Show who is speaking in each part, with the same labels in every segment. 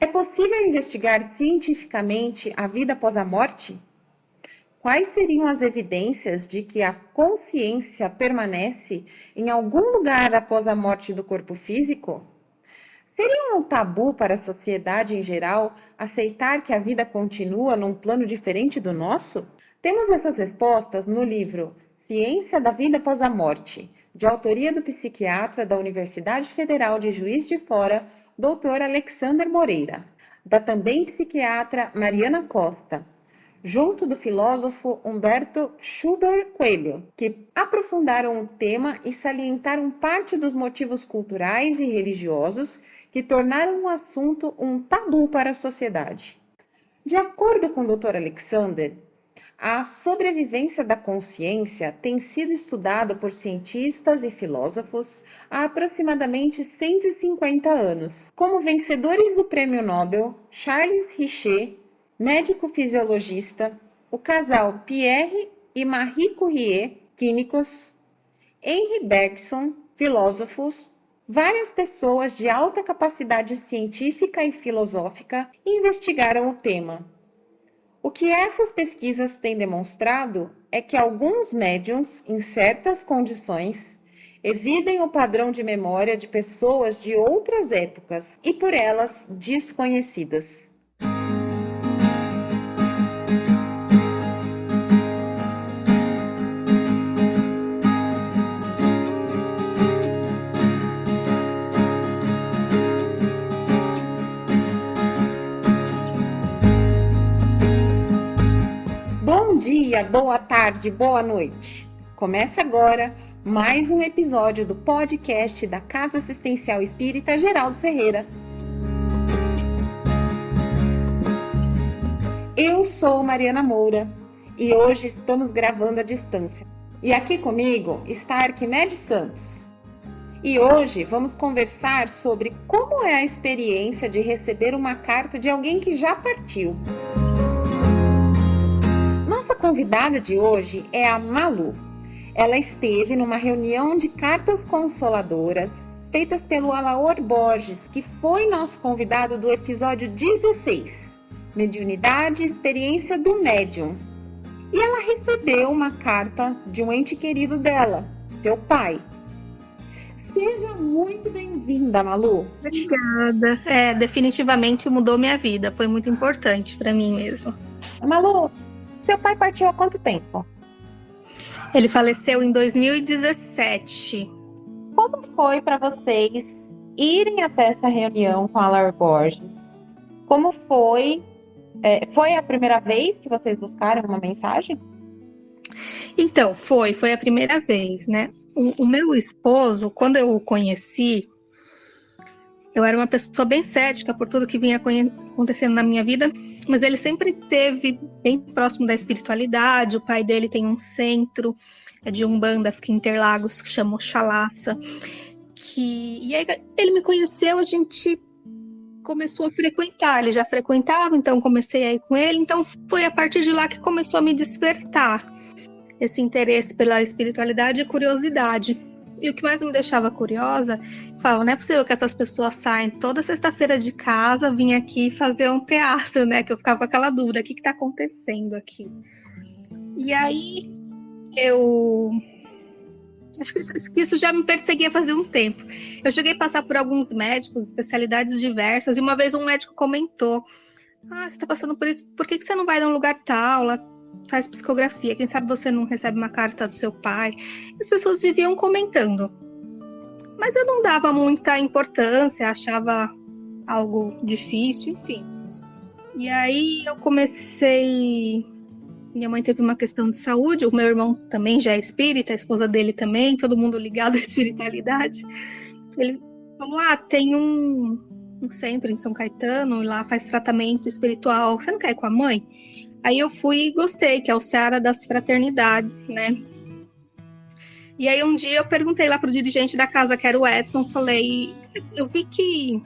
Speaker 1: É possível investigar cientificamente a vida após a morte? Quais seriam as evidências de que a consciência permanece em algum lugar após a morte do corpo físico? Seria um tabu para a sociedade em geral aceitar que a vida continua num plano diferente do nosso? Temos essas respostas no livro Ciência da Vida Após a Morte, de autoria do psiquiatra da Universidade Federal de Juiz de Fora, Dr. Alexander Moreira, da também psiquiatra Mariana Costa, junto do filósofo Humberto Schubert Coelho, que aprofundaram o tema e salientaram parte dos motivos culturais e religiosos que tornaram o assunto um tabu para a sociedade. De acordo com o Dr. Alexander, a sobrevivência da consciência tem sido estudada por cientistas e filósofos há aproximadamente 150 anos, como vencedores do Prêmio Nobel Charles Richet, médico fisiologista, o casal Pierre e Marie Curie, químicos, Henri Bergson, filósofos, várias pessoas de alta capacidade científica e filosófica investigaram o tema. O que essas pesquisas têm demonstrado é que alguns médiuns, em certas condições, exibem o padrão de memória de pessoas de outras épocas e por elas desconhecidas. Bom dia, boa tarde, boa noite. Começa agora mais um episódio do podcast da Casa Assistencial Espírita Geraldo Ferreira. Eu sou Mariana Moura e hoje estamos gravando à distância. E aqui comigo está Arquimedes Santos. E hoje vamos conversar sobre como é a experiência de receber uma carta de alguém que já partiu. Nossa convidada de hoje é a Malu. Ela esteve numa reunião de cartas consoladoras feitas pelo Alaor Borges, que foi nosso convidado do episódio 16, Mediunidade e Experiência do Médium. E ela recebeu uma carta de um ente querido dela, seu pai. Seja muito bem-vinda, Malu.
Speaker 2: Obrigada. Definitivamente mudou minha vida. Foi muito importante para mim mesmo.
Speaker 1: Malu, seu pai partiu há quanto tempo?
Speaker 2: Ele faleceu em 2017.
Speaker 1: Como foi para vocês irem até essa reunião com a Alaor Borges? Como foi? Foi a primeira vez que vocês buscaram uma mensagem?
Speaker 2: Então, foi a primeira vez, né? O meu esposo, quando eu o conheci, eu era uma pessoa bem cética por tudo que vinha acontecendo na minha vida, mas ele sempre esteve bem próximo da espiritualidade. O pai dele tem um centro de Umbanda, fica em Interlagos, que chama Oxalaça. E aí ele me conheceu, a gente começou a frequentar. Ele já frequentava, então comecei a ir com ele. Então foi a partir de lá que começou a me despertar esse interesse pela espiritualidade e curiosidade. E o que mais me deixava curiosa, eu falava, não é possível que essas pessoas saem toda sexta-feira de casa, vim aqui fazer um teatro, né? Que eu ficava com aquela dúvida, o que está acontecendo aqui? E aí, acho que isso já me perseguia fazia um tempo. Eu cheguei a passar por alguns médicos, especialidades diversas, e uma vez um médico comentou, você está passando por isso, por que você não vai num lugar tal, lá faz psicografia, quem sabe você não recebe uma carta do seu pai? As pessoas viviam comentando, mas eu não dava muita importância, achava algo difícil, enfim. E aí eu comecei, minha mãe teve uma questão de saúde, o meu irmão também já é espírita, a esposa dele também, todo mundo ligado à espiritualidade. Ele falou, tem um centro em São Caetano, e lá faz tratamento espiritual, você não quer ir com a mãe? Aí eu fui e gostei, que é o Seara das Fraternidades, né? E aí um dia eu perguntei lá pro dirigente da casa, que era o Edson, falei, eu vi que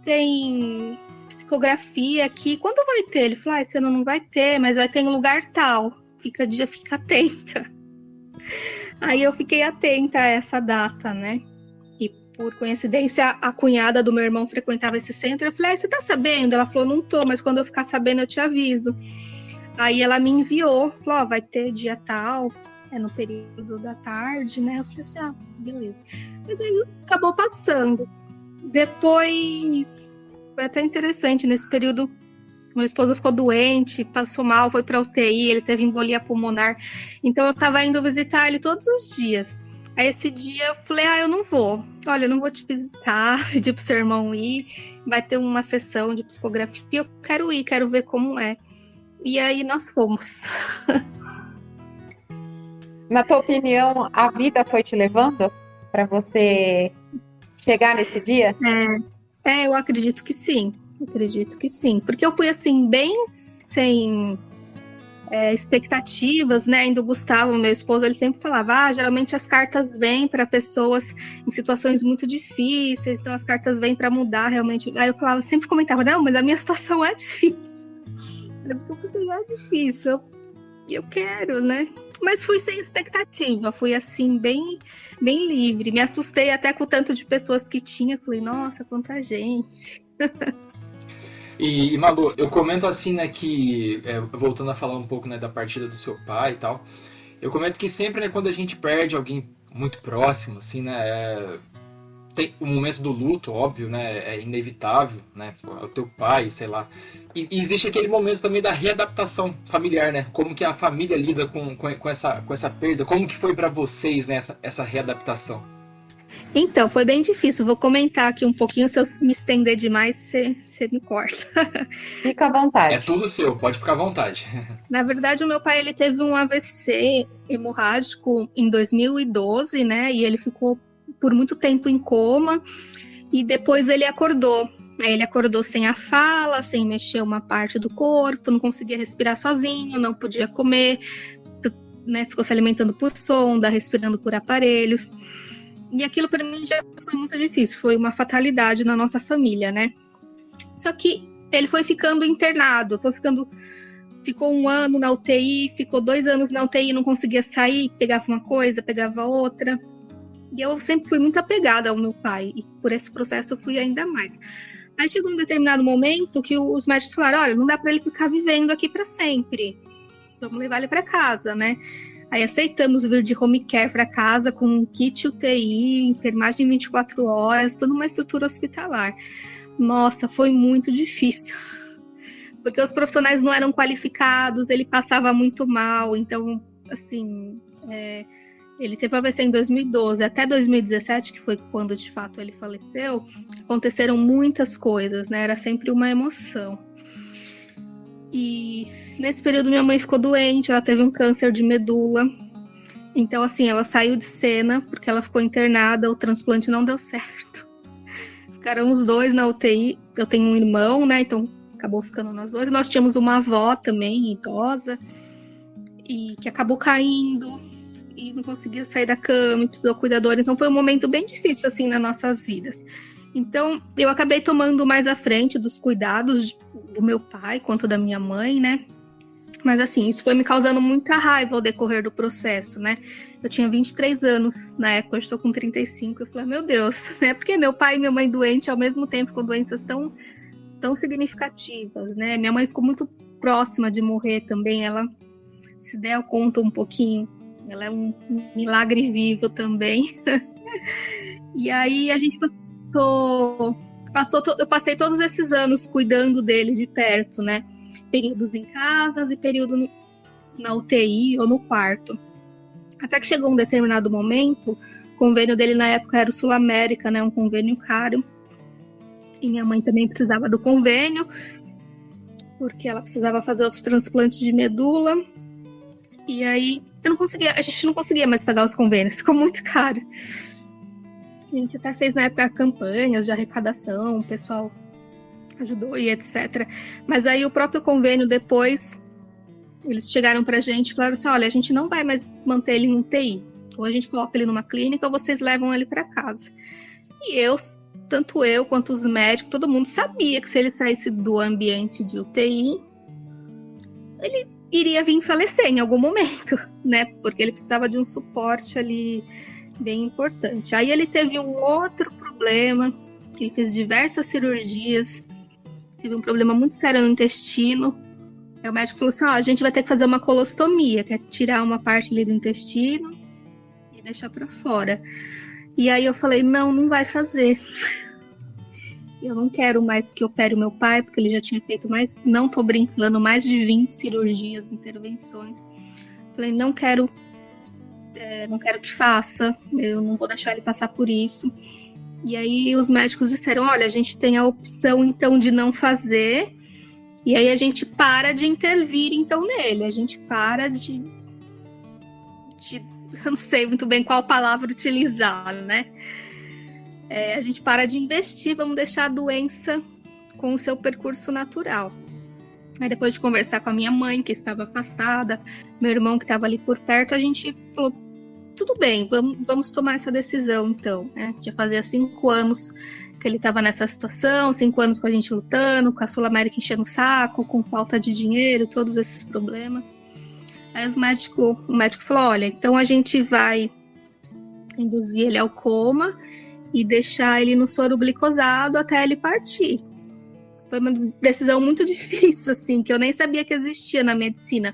Speaker 2: tem psicografia aqui, quando vai ter? Ele falou, esse ano não vai ter, mas vai ter em lugar tal, fica atenta. Aí eu fiquei atenta a essa data, né? E por coincidência, a cunhada do meu irmão frequentava esse centro. Eu falei, você tá sabendo? Ela falou, não tô, mas quando eu ficar sabendo eu te aviso. Aí ela me enviou, falou, vai ter dia tal, no período da tarde, né? Eu falei assim, beleza. Mas aí acabou passando. Depois, foi até interessante, nesse período, meu esposo ficou doente, passou mal, foi pra UTI, ele teve embolia pulmonar. Então eu tava indo visitar ele todos os dias. Aí esse dia eu falei, eu não vou. Olha, eu não vou te visitar, pedir pro seu irmão ir. Vai ter uma sessão de psicografia, eu quero ir, quero ver como é. E aí nós fomos.
Speaker 1: Na tua opinião, a vida foi te levando para você chegar nesse dia?
Speaker 2: Eu acredito que sim. Acredito que sim. Porque eu fui assim, bem sem expectativas, né? Ainda o Gustavo, meu esposo, ele sempre falava: geralmente as cartas vêm para pessoas em situações muito difíceis, então as cartas vêm para mudar realmente. Aí eu falava, sempre comentava: não, mas a minha situação é difícil. Mas o que eu pensei é difícil. Eu quero, né? Mas fui sem expectativa, fui assim, bem livre. Me assustei até com o tanto de pessoas que tinha. Falei, nossa, quanta gente.
Speaker 3: E Malu, eu comento assim, né, que, voltando a falar um pouco, né, da partida do seu pai e tal, eu comento que sempre, né, quando a gente perde alguém muito próximo, assim, né, tem o momento do luto, óbvio, né, é inevitável, né, é o teu pai, sei lá. E existe aquele momento também da readaptação familiar, né, como que a família lida com essa perda, como que foi pra vocês, né, essa readaptação?
Speaker 2: Então, foi bem difícil. Vou comentar aqui um pouquinho. Se eu me estender demais, você me corta.
Speaker 1: Fica à vontade.
Speaker 3: É tudo seu, pode ficar à vontade.
Speaker 2: Na verdade, o meu pai ele teve um AVC hemorrágico em 2012, né? E ele ficou por muito tempo em coma. E depois ele acordou. Aí ele acordou sem a fala, sem mexer uma parte do corpo, não conseguia respirar sozinho, não podia comer, né? Ficou se alimentando por sonda, respirando por aparelhos. E aquilo para mim já foi muito difícil, foi uma fatalidade na nossa família, né? Só que ele foi ficando internado, ficou 1 ano na UTI, ficou 2 anos na UTI, não conseguia sair, pegava uma coisa, pegava outra. E eu sempre fui muito apegada ao meu pai, e por esse processo eu fui ainda mais. Aí chegou um determinado momento que os médicos falaram, olha, não dá para ele ficar vivendo aqui para sempre, vamos levar ele para casa, né? Aí aceitamos vir de home care para casa com um kit UTI, enfermagem 24 horas, toda uma estrutura hospitalar. Nossa, foi muito difícil, porque os profissionais não eram qualificados, ele passava muito mal, então, assim, ele teve AVC em 2012, até 2017, que foi quando de fato ele faleceu, aconteceram muitas coisas, né? Era sempre uma emoção. E nesse período minha mãe ficou doente, ela teve um câncer de medula. Então, assim, ela saiu de cena porque ela ficou internada, o transplante não deu certo. Ficaram os 2 na UTI. Eu tenho um irmão, né? Então acabou ficando nós 2. E nós tínhamos uma avó também, idosa, e que acabou caindo e não conseguia sair da cama, e precisou de cuidador. Então foi um momento bem difícil, assim, nas nossas vidas. Então, eu acabei tomando mais à frente dos cuidados do meu pai quanto da minha mãe, né? Mas, assim, isso foi me causando muita raiva ao decorrer do processo, né? Eu tinha 23 anos na época, eu estou com 35. Eu falei, meu Deus, né? Porque meu pai e minha mãe doentes ao mesmo tempo, com doenças tão significativas, né? Minha mãe ficou muito próxima de morrer também. Ela, se der, eu conto um pouquinho. Ela é um milagre vivo também. E aí a gente eu passei todos esses anos cuidando dele de perto, né? Períodos em casas e período na UTI ou no quarto. Até que chegou um determinado momento, o convênio dele na época era o Sul América, né? Um convênio caro. E minha mãe também precisava do convênio, porque ela precisava fazer outros transplantes de medula. E aí a gente não conseguia mais pagar os convênios, ficou muito caro. A gente até fez na época campanhas de arrecadação, o pessoal ajudou e etc. Mas aí o próprio convênio depois, eles chegaram pra gente e falaram assim, olha, a gente não vai mais manter ele em UTI. Ou a gente coloca ele numa clínica ou vocês levam ele para casa. E tanto eu quanto os médicos, todo mundo sabia que se ele saísse do ambiente de UTI, ele iria vir falecer em algum momento, né? Porque ele precisava de um suporte ali bem importante. Aí ele teve um outro problema problema, ele fez diversas cirurgias, teve um problema muito sério no intestino. Aí o médico falou assim, a gente vai ter que fazer uma colostomia, que é tirar uma parte ali do intestino e deixar pra fora. E aí eu falei, não vai fazer. Eu não quero mais que opere o meu pai, porque ele já tinha feito não tô brincando, mais de 20 cirurgias, intervenções. Falei, não quero que faça, eu não vou deixar ele passar por isso. E aí os médicos disseram, olha, a gente tem a opção então de não fazer, e aí a gente para de intervir então nele, a gente para de eu não sei muito bem qual palavra utilizar, né? A gente para de investir, vamos deixar a doença com o seu percurso natural. Aí depois de conversar com a minha mãe, que estava afastada, meu irmão que estava ali por perto, a gente falou, tudo bem, vamos tomar essa decisão então, né? Já fazia 5 anos que ele estava nessa situação, 5 anos com a gente lutando, com a Sul América enchendo o saco, com falta de dinheiro, todos esses problemas. Aí o médico falou, olha, então a gente vai induzir ele ao coma e deixar ele no soro glicosado até ele partir. Foi uma decisão muito difícil, assim, que eu nem sabia que existia na medicina.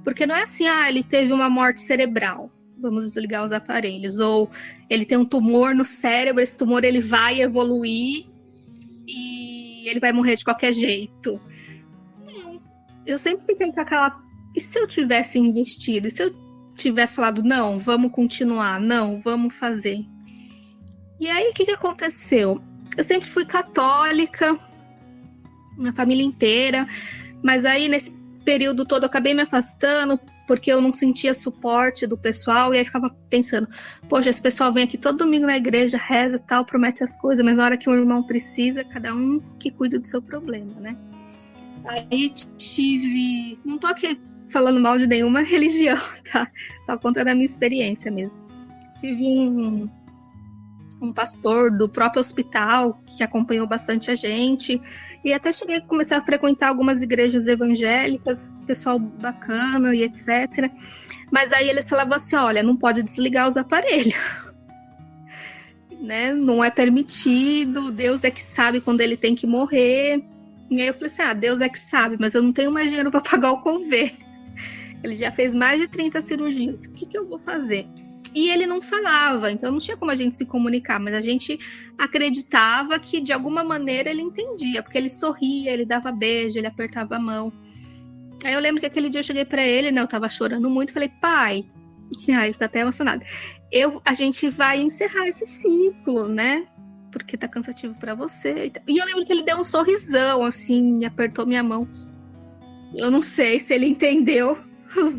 Speaker 2: Porque não é assim, ele teve uma morte cerebral, vamos desligar os aparelhos. Ou ele tem um tumor no cérebro, esse tumor ele vai evoluir e ele vai morrer de qualquer jeito. Não. Eu sempre fiquei com aquela... E se eu tivesse investido? E se eu tivesse falado, não, vamos continuar, não, vamos fazer? E aí, o que aconteceu? Eu sempre fui católica, minha família inteira, mas aí nesse período todo eu acabei me afastando porque eu não sentia suporte do pessoal e aí ficava pensando, poxa, esse pessoal vem aqui todo domingo na igreja, reza e tal, promete as coisas, mas na hora que um irmão precisa, cada um que cuida do seu problema, né? Aí não tô aqui falando mal de nenhuma religião, tá? Só contando a minha experiência mesmo. Tive um pastor do próprio hospital que acompanhou bastante a gente e até cheguei a começar a frequentar algumas igrejas evangélicas, pessoal bacana e etc. Mas aí eles falavam assim, olha, não pode desligar os aparelhos, né? Não é permitido, Deus é que sabe quando ele tem que morrer. E aí eu falei assim, Deus é que sabe, mas eu não tenho mais dinheiro para pagar o convênio. Ele já fez mais de 30 cirurgias, o que eu vou fazer? E ele não falava, então não tinha como a gente se comunicar, mas a gente acreditava que de alguma maneira ele entendia, porque ele sorria, ele dava beijo, ele apertava a mão. Aí eu lembro que aquele dia eu cheguei pra ele, né, eu tava chorando muito, falei, pai, ai, tô até emocionada, a gente vai encerrar esse ciclo, né, porque tá cansativo pra você. E eu lembro que ele deu um sorrisão, assim, apertou minha mão. Eu não sei se ele entendeu, os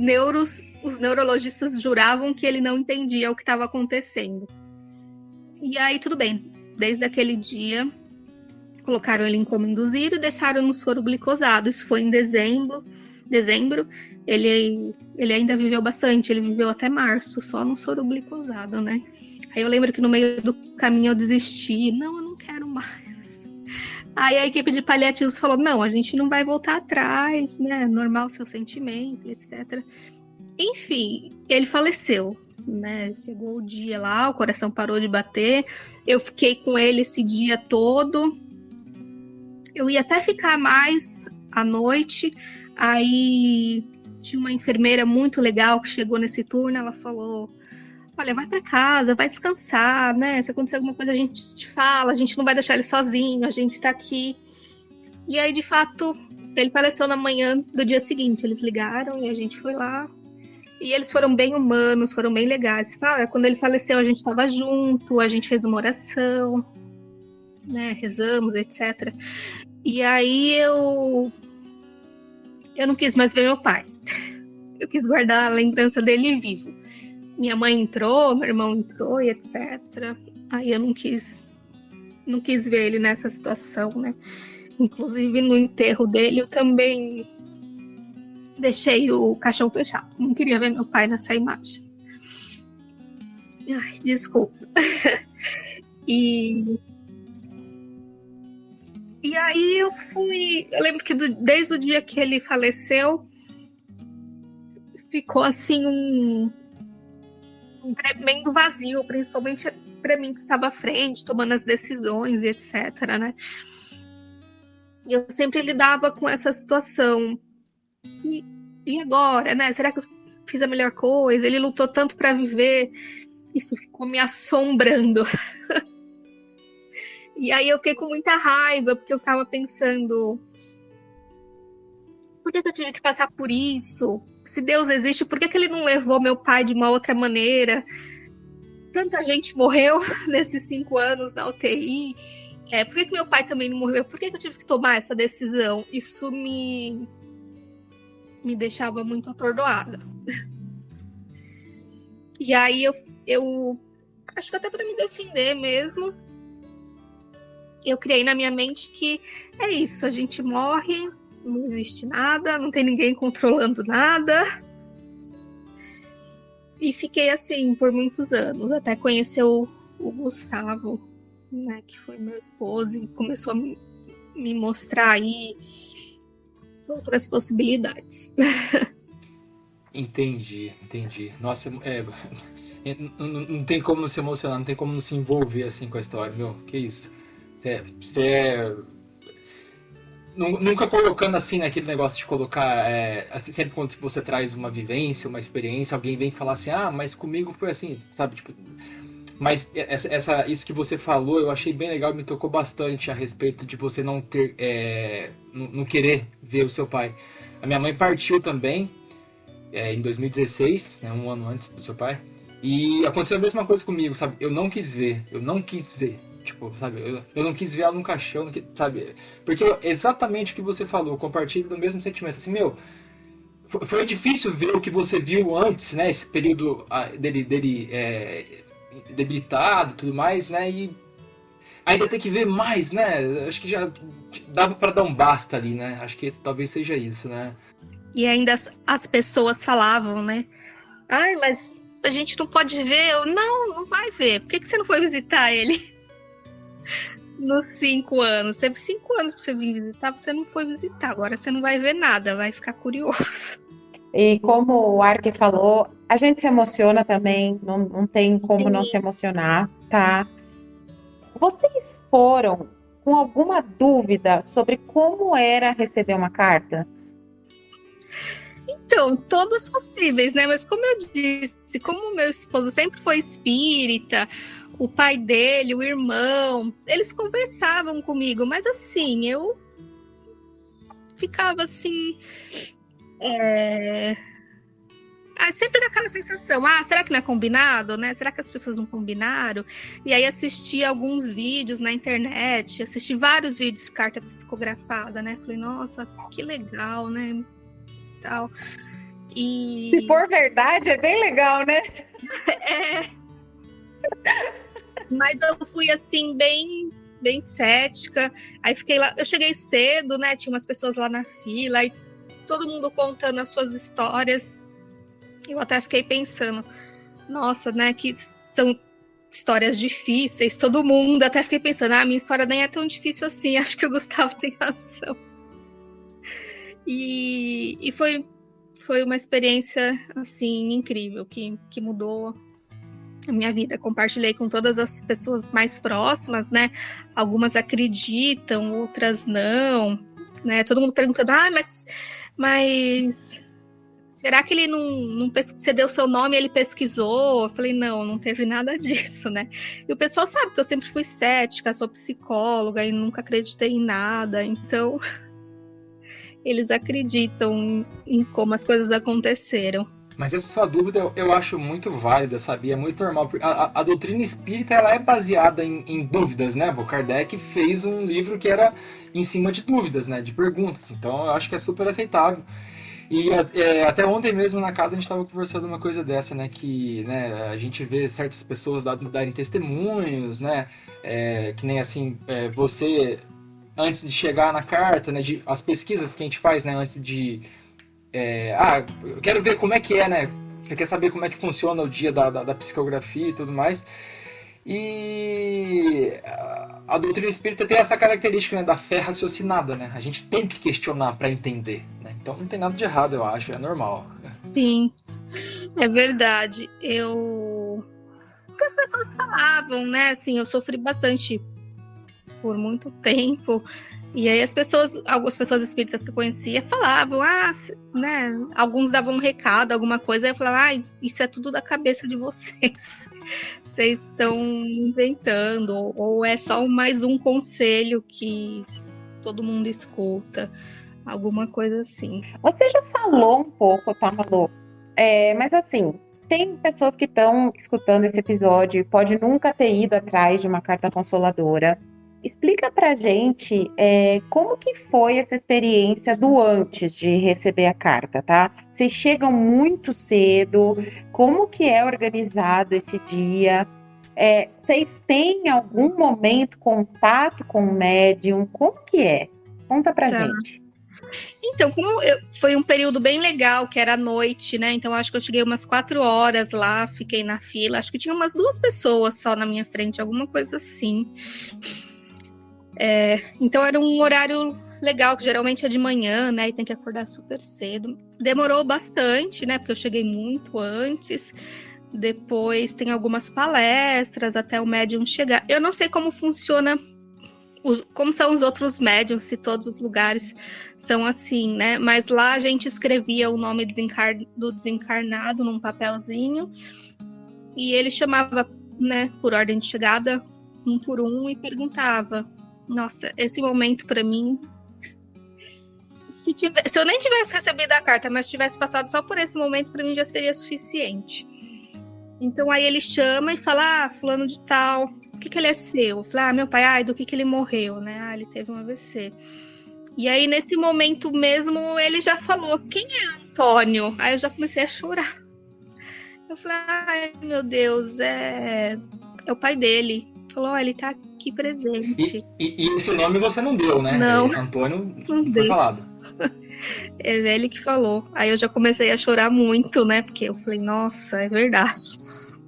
Speaker 2: neurologistas juravam que ele não entendia o que estava acontecendo. E aí, tudo bem. Desde aquele dia, colocaram ele em coma induzido e deixaram no soro glicosado. Isso foi em dezembro. Ele ainda viveu bastante. Ele viveu até março, só no soro glicosado, né? Aí eu lembro que no meio do caminho eu desisti. Não, eu não quero mais. Aí a equipe de paliativos falou, não, a gente não vai voltar atrás, né? Normal seu sentimento, etc. Enfim, ele faleceu, né? Chegou o dia lá, o coração parou de bater. Eu fiquei com ele esse dia todo. Eu ia até ficar mais à noite. Aí tinha uma enfermeira muito legal que chegou nesse turno. Ela falou, olha, vai para casa, vai descansar, né? Se acontecer alguma coisa a gente te fala, a gente não vai deixar ele sozinho, a gente tá aqui. E aí, de fato, ele faleceu na manhã do dia seguinte. Eles ligaram e a gente foi lá. E eles foram bem humanos, foram bem legais. Quando ele faleceu, a gente estava junto, a gente fez uma oração, né? Rezamos, etc. E aí eu não quis mais ver meu pai. Eu quis guardar a lembrança dele vivo. Minha mãe entrou, meu irmão entrou e etc. Aí eu não quis ver ele nessa situação, né? Inclusive no enterro dele eu também deixei o caixão fechado. Não queria ver meu pai nessa imagem. Ai, desculpa. E aí eu lembro que desde o dia que ele faleceu, ficou assim um tremendo vazio, principalmente para mim que estava à frente, tomando as decisões e etc, né? E eu sempre lidava com essa situação. E agora, né? Será que eu fiz a melhor coisa? Ele lutou tanto para viver. Isso ficou me assombrando. E aí eu fiquei com muita raiva, porque eu ficava pensando, por que eu tive que passar por isso? Se Deus existe, por que ele não levou meu pai de uma outra maneira? Tanta gente morreu nesses 5 anos na UTI. Por que meu pai também não morreu? Por que eu tive que tomar essa decisão? Isso me deixava muito atordoada. E aí eu acho que até para me defender mesmo, eu criei na minha mente que é isso, a gente morre, não existe nada, não tem ninguém controlando nada. E fiquei assim por muitos anos, até conhecer o Gustavo, né, que foi meu esposo, e começou a me mostrar aí outras possibilidades.
Speaker 3: Entendi. Nossa, não tem como não se emocionar, não tem como não se envolver assim com a história, meu, que isso. Você nunca colocando assim naquele negócio de colocar, assim, sempre quando você traz uma vivência, uma experiência, alguém vem falar assim, mas comigo foi assim, sabe, tipo, mas isso que você falou, eu achei bem legal e me tocou bastante a respeito de você não ter, não querer ver o seu pai. A minha mãe partiu também, em 2016, né, um ano antes do seu pai, e aconteceu a mesma coisa comigo, sabe, eu não quis ver, tipo, sabe, eu não quis ver ela num caixão, sabe, porque exatamente o que você falou, eu compartilho do mesmo sentimento, assim, meu, foi difícil ver o que você viu antes, né, esse período dele debilitado e tudo mais, né, e ainda ter que ver mais, né, acho que já dava pra dar um basta ali, né, acho que talvez seja isso, né.
Speaker 2: E ainda as pessoas falavam, né, ai, mas a gente não pode ver. Não vai ver, por que você não foi visitar ele? Nos 5 anos, teve 5 anos pra você vir visitar, você não foi visitar, agora você não vai ver nada, vai ficar curioso.
Speaker 1: E como o Arque falou, a gente se emociona também, não tem como não se emocionar, tá? Vocês foram com alguma dúvida sobre como era receber uma carta?
Speaker 2: Então, todas possíveis, né? Mas como eu disse, como meu esposo sempre foi espírita, o pai dele, o irmão, eles conversavam comigo, mas assim, eu ficava assim, sempre daquela sensação, será que não é combinado, né? Será que as pessoas não combinaram? E aí assisti alguns vídeos na internet, assisti vários vídeos de carta psicografada, né? Falei, nossa, que legal, né? Tal. E...
Speaker 1: Se for verdade, é bem legal, né?
Speaker 2: Mas eu fui assim, bem cética. Aí fiquei lá, eu cheguei cedo, né? Tinha umas pessoas lá na fila, e todo mundo contando as suas histórias. Eu até fiquei pensando, nossa, né? Que são histórias difíceis, todo mundo. Até fiquei pensando, minha história nem é tão difícil assim. Acho que o Gustavo tem razão. E foi uma experiência, assim, incrível, que mudou a minha vida. Compartilhei com todas as pessoas mais próximas, né? Algumas acreditam, outras não, né? Todo mundo perguntando, mas será que ele não você deu seu nome e ele pesquisou? Eu falei, não teve nada disso, né? E o pessoal sabe que eu sempre fui cética, sou psicóloga e nunca acreditei em nada, então... Eles acreditam em como as coisas aconteceram.
Speaker 3: Mas essa sua dúvida eu acho muito válida, sabe? É muito normal. A doutrina espírita ela é baseada em dúvidas, né? O Kardec fez um livro que era em cima de dúvidas, né? De perguntas. Então eu acho que é super aceitável. E até ontem mesmo na casa a gente estava conversando uma coisa dessa, né? Que né, a gente vê certas pessoas darem testemunhos, né? Que nem assim, você... Antes de chegar na carta, né, as pesquisas que a gente faz, né, antes de... eu quero ver como é que é, né? Você quer saber como é que funciona o dia da psicografia e tudo mais. E a doutrina espírita tem essa característica, né, da fé raciocinada, né? A gente tem que questionar para entender, né? Então não tem nada de errado, eu acho, é normal.
Speaker 2: Sim, é verdade. Eu que as pessoas falavam, né? Assim, eu sofri bastante por muito tempo. E aí algumas pessoas espíritas que eu conhecia falavam, né? Alguns davam um recado, alguma coisa, aí eu falava, isso é tudo da cabeça de vocês. Vocês estão inventando, ou é só mais um conselho que todo mundo escuta, alguma coisa assim.
Speaker 1: Você já falou um pouco, tá, Malu? Mas assim, tem pessoas que estão escutando esse episódio e pode nunca ter ido atrás de uma carta consoladora. Explica pra gente como que foi essa experiência do antes de receber a carta, tá? Vocês chegam muito cedo, como que é organizado esse dia? Vocês têm em algum momento contato com o médium? Como que é? Conta pra gente.
Speaker 2: Então, foi um período bem legal, que era à noite, né? Então, acho que eu cheguei umas 4 horas lá, fiquei na fila. Acho que tinha umas 2 pessoas só na minha frente, alguma coisa assim. Então, era um horário legal, que geralmente é de manhã, né? E tem que acordar super cedo. Demorou bastante, né? Porque eu cheguei muito antes. Depois tem algumas palestras até o médium chegar. Eu não sei como funciona, como são os outros médiums, se todos os lugares são assim, né? Mas lá a gente escrevia o nome do desencarnado num papelzinho e ele chamava, né, por ordem de chegada, um por um, e perguntava: nossa, esse momento para mim, se eu nem tivesse recebido a carta, mas tivesse passado só por esse momento, para mim já seria suficiente. Então aí ele chama e fala: fulano de tal, o que ele é seu? Eu falei: meu pai, do que ele morreu, né? Ele teve um AVC. E aí, nesse momento mesmo, ele já falou: quem é Antônio? Aí eu já comecei a chorar. Eu falei: meu Deus, é o pai dele. Falou: ele tá aqui presente.
Speaker 3: E esse nome você não deu, né?
Speaker 2: Não.
Speaker 3: Antônio não foi falado.
Speaker 2: É ele que falou. Aí eu já comecei a chorar muito, né? Porque eu falei: nossa, é verdade.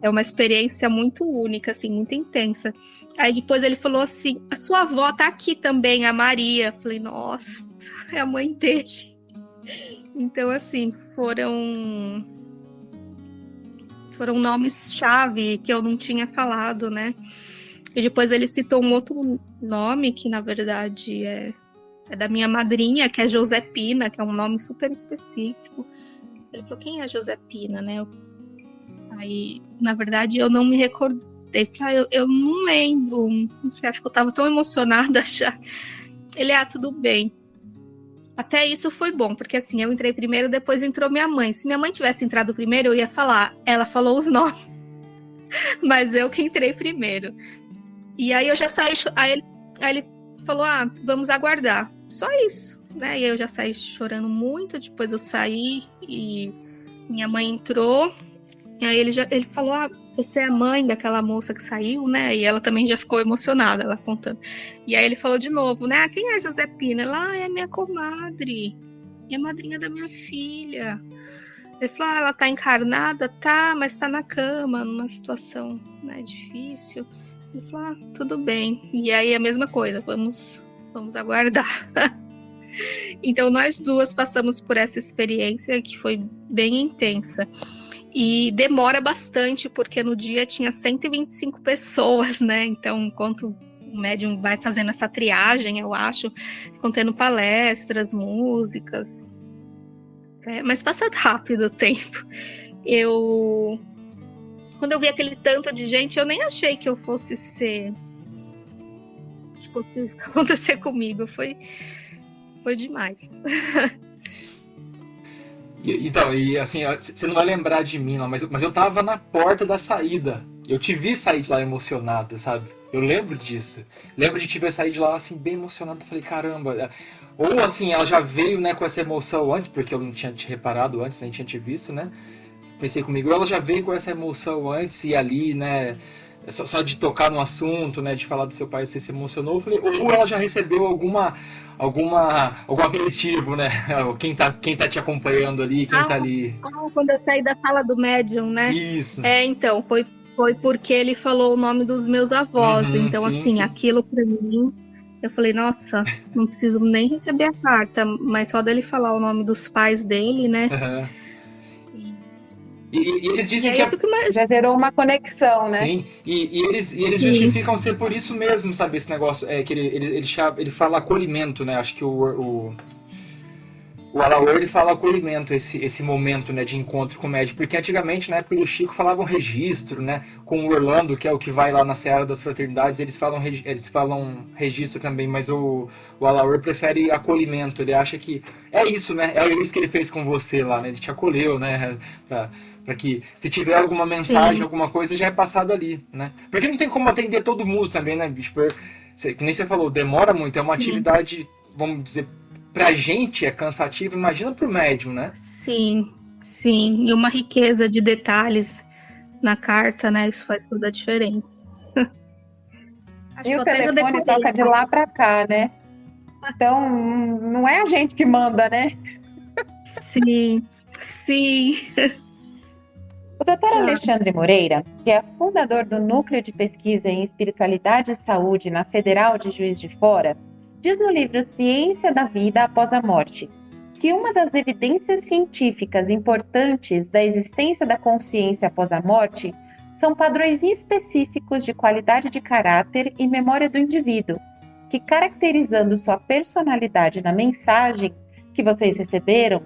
Speaker 2: É uma experiência muito única, assim, muito intensa. Aí depois ele falou assim: a sua avó tá aqui também, a Maria. Eu falei: nossa, é a mãe dele. Então, assim, foram nomes-chave que eu não tinha falado, né? E depois ele citou um outro nome, que na verdade é da minha madrinha, que é Josepina, que é um nome super específico. Ele falou: quem é Josepina, né? Aí, na verdade, eu não me recordei. Falei: eu não lembro. Não sei, acho que eu tava tão emocionada já. Ele: tudo bem. Até isso foi bom, porque assim, eu entrei primeiro, depois entrou minha mãe. Se minha mãe tivesse entrado primeiro, eu ia falar. Ela falou os nomes. Mas eu que entrei primeiro. E aí eu já saí. Aí ele falou: vamos aguardar. Só isso, né? E eu já saí chorando muito. Depois eu saí e minha mãe entrou. E aí ele falou: você é a mãe daquela moça que saiu, né? E ela também já ficou emocionada, ela contando. E aí ele falou de novo, né? Quem é a Josepina? Ela: é minha comadre. É a madrinha da minha filha. Ele falou: ela tá encarnada? Tá, mas tá na cama, numa situação, né, difícil. Ele falou: tudo bem. E aí a mesma coisa, vamos aguardar. Então nós duas passamos por essa experiência que foi bem intensa. E demora bastante, porque no dia tinha 125 pessoas, né? Então, enquanto o médium vai fazendo essa triagem, eu acho, contendo palestras, músicas. Mas passa rápido o tempo. Quando eu vi aquele tanto de gente, eu nem achei que eu fosse que fosse acontecer comigo. Foi demais.
Speaker 3: Então, e assim, você não vai lembrar de mim, não, mas eu tava na porta da saída. Eu te vi sair de lá emocionado, sabe? Eu lembro disso. Lembro de te ver sair de lá, assim, bem emocionado. Falei: caramba. Ou, assim, ela já veio, né, com essa emoção antes, porque eu não tinha te reparado antes, nem tinha te visto, né? Pensei comigo, ela já veio com essa emoção antes e ali, né? Só de tocar no assunto, né? De falar do seu pai, você se emocionou. Eu falei: ou ela já recebeu algum aperitivo, né? Quem tá te acompanhando ali, quem tá ali.
Speaker 2: Quando eu saí da sala do médium, né?
Speaker 3: Isso.
Speaker 2: Então, foi porque ele falou o nome dos meus avós. Então,
Speaker 3: sim,
Speaker 2: assim,
Speaker 3: sim.
Speaker 2: aquilo pra mim, eu falei: nossa, não preciso nem receber a carta, mas só dele falar o nome dos pais dele, né?
Speaker 3: Uhum. E eles
Speaker 2: E
Speaker 3: dizem
Speaker 2: aí
Speaker 3: que
Speaker 2: eu fico
Speaker 1: Já gerou uma conexão, né?
Speaker 3: sim, e eles
Speaker 2: Sim.
Speaker 3: justificam ser por isso mesmo, sabe? Esse negócio, que ele fala acolhimento, né? Acho que o Alaor, ele fala acolhimento, esse momento, né, de encontro com o médico, porque antigamente, na época do Chico, falavam registro, né, com o Orlando, que é o que vai lá na Seara das Fraternidades, eles falam registro também, mas o Alaor prefere acolhimento, ele acha que é isso, né, é isso que ele fez com você lá, né, ele te acolheu, né, pra que se tiver alguma mensagem,
Speaker 2: Sim.
Speaker 3: alguma coisa, já é passado ali, né, porque não tem como atender todo mundo também, né, bicho, que nem você falou, demora muito, é uma
Speaker 2: Sim.
Speaker 3: atividade, vamos dizer, pra gente é cansativo, imagina pro médium, né?
Speaker 2: Sim, sim. E uma riqueza de detalhes na carta, né? Isso faz toda a diferença. Acho
Speaker 1: E
Speaker 2: que
Speaker 1: o
Speaker 2: eu até já
Speaker 1: telefone
Speaker 2: decorei
Speaker 1: toca
Speaker 2: a
Speaker 1: de
Speaker 2: carta.
Speaker 1: lá para cá, né? Então, não é a gente que manda, né?
Speaker 2: Sim, sim.
Speaker 1: O Dr.
Speaker 2: Tá.
Speaker 1: Alexandre Moreira, que é fundador do Núcleo de Pesquisa em Espiritualidade e Saúde na Federal de Juiz de Fora, diz no livro Ciência da Vida Após a Morte que uma das evidências científicas importantes da existência da consciência após a morte são padrões específicos de qualidade de caráter e memória do indivíduo, que, caracterizando sua personalidade na mensagem que vocês receberam,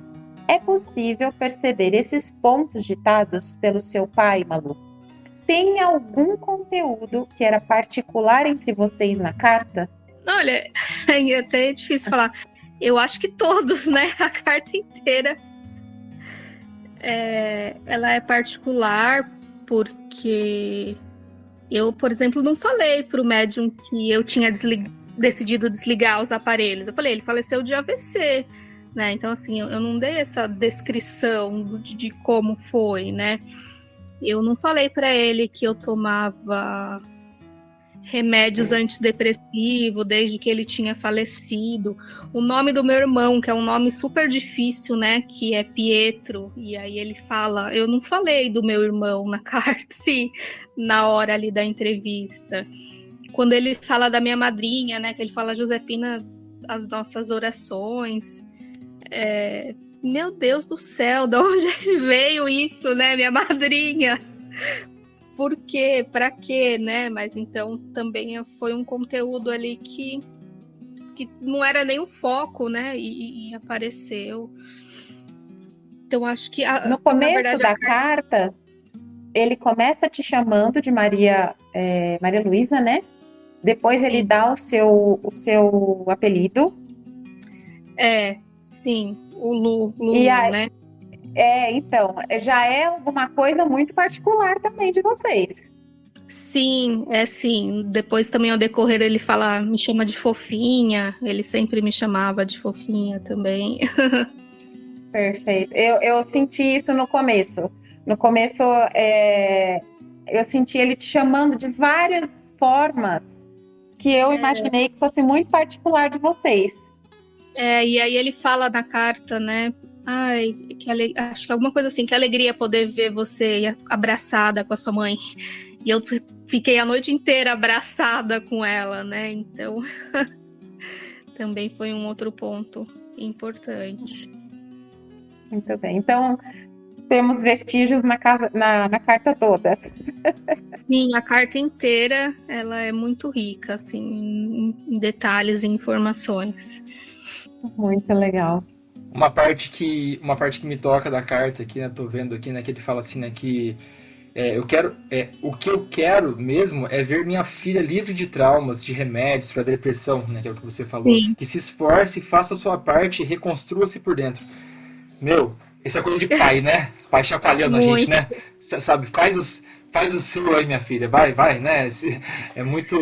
Speaker 1: é possível perceber esses pontos ditados pelo seu pai, Malu. Tem algum conteúdo que era particular entre vocês na carta?
Speaker 2: Olha, é até difícil falar. Eu acho que todos, né? A carta inteira. Ela é particular porque eu, por exemplo, não falei para o médium que eu tinha decidido desligar os aparelhos. Eu falei, ele faleceu de AVC, né? Então, assim, eu não dei essa descrição de como foi, né? Eu não falei para ele que eu tomava remédios antidepressivos desde que ele tinha falecido. O nome do meu irmão, que é um nome super difícil, né? Que é Pietro. E aí ele fala, eu não falei do meu irmão na carta, sim, na hora ali da entrevista. Quando ele fala da minha madrinha, né? Que ele fala, Josepina, as nossas orações. Meu Deus do céu, de onde veio isso, né? Minha madrinha. Por quê? Pra quê, né? Mas então também foi um conteúdo ali que não era nem o foco, né? E apareceu. Então acho que
Speaker 1: No
Speaker 2: na
Speaker 1: começo
Speaker 2: verdade
Speaker 1: da carta, ele começa te chamando de Maria, Maria Luísa, né? Depois ele
Speaker 2: sim,
Speaker 1: dá o seu apelido.
Speaker 2: sim, o
Speaker 1: E
Speaker 2: Lulu,
Speaker 1: aí,
Speaker 2: né?
Speaker 1: então, já é alguma coisa muito particular também de vocês.
Speaker 2: Sim, sim. Depois também ao decorrer ele fala, me chama de fofinha. Ele sempre me chamava de fofinha também.
Speaker 1: Perfeito. Eu senti isso no começo. No começo, eu senti ele te chamando de várias formas que eu imaginei que fosse muito particular de vocês.
Speaker 2: E aí ele fala na carta, né? Ai, acho que alguma coisa assim, que alegria poder ver você abraçada com a sua mãe. E eu fiquei a noite inteira abraçada com ela, né? Então, também foi um outro ponto importante.
Speaker 1: Muito bem. Então, temos vestígios na carta toda.
Speaker 2: Sim, a carta inteira, ela é muito rica, assim, em detalhes e informações.
Speaker 1: Muito legal.
Speaker 3: Uma parte que me toca da carta aqui, né? Tô vendo aqui, né? Que ele fala assim, né? Que o que eu quero mesmo é ver minha filha livre de traumas, de remédios para depressão, né? Que é o que você falou.
Speaker 2: Sim.
Speaker 3: Que se esforce, faça a sua parte e reconstrua-se por dentro. Meu, isso é coisa de pai, né? Pai chacoalhando a gente,
Speaker 2: Muito.
Speaker 3: né? Sabe, faz o seu aí, minha filha. Vai, né? É muito.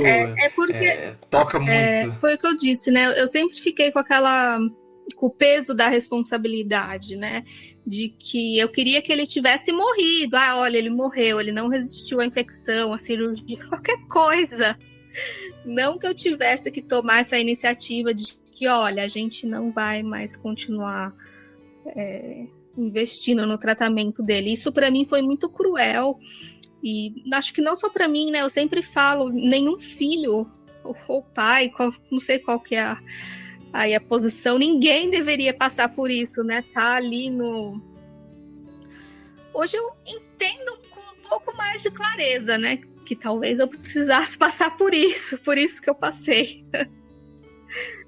Speaker 2: Porque
Speaker 3: Toca muito.
Speaker 2: foi o que eu disse, né? Eu sempre fiquei com o peso da responsabilidade, né? De que eu queria que ele tivesse morrido. Ah, olha, ele morreu, ele não resistiu à infecção, à cirurgia, qualquer coisa. Não que eu tivesse que tomar essa iniciativa de que, olha, a gente não vai mais continuar investindo no tratamento dele. Isso para mim foi muito cruel. E acho que não só para mim, né? Eu sempre falo, nenhum filho ou pai, não sei qual que é a posição, ninguém deveria passar por isso, né? Tá ali Hoje eu entendo com um pouco mais de clareza, né? Que talvez eu precisasse passar por isso que eu passei.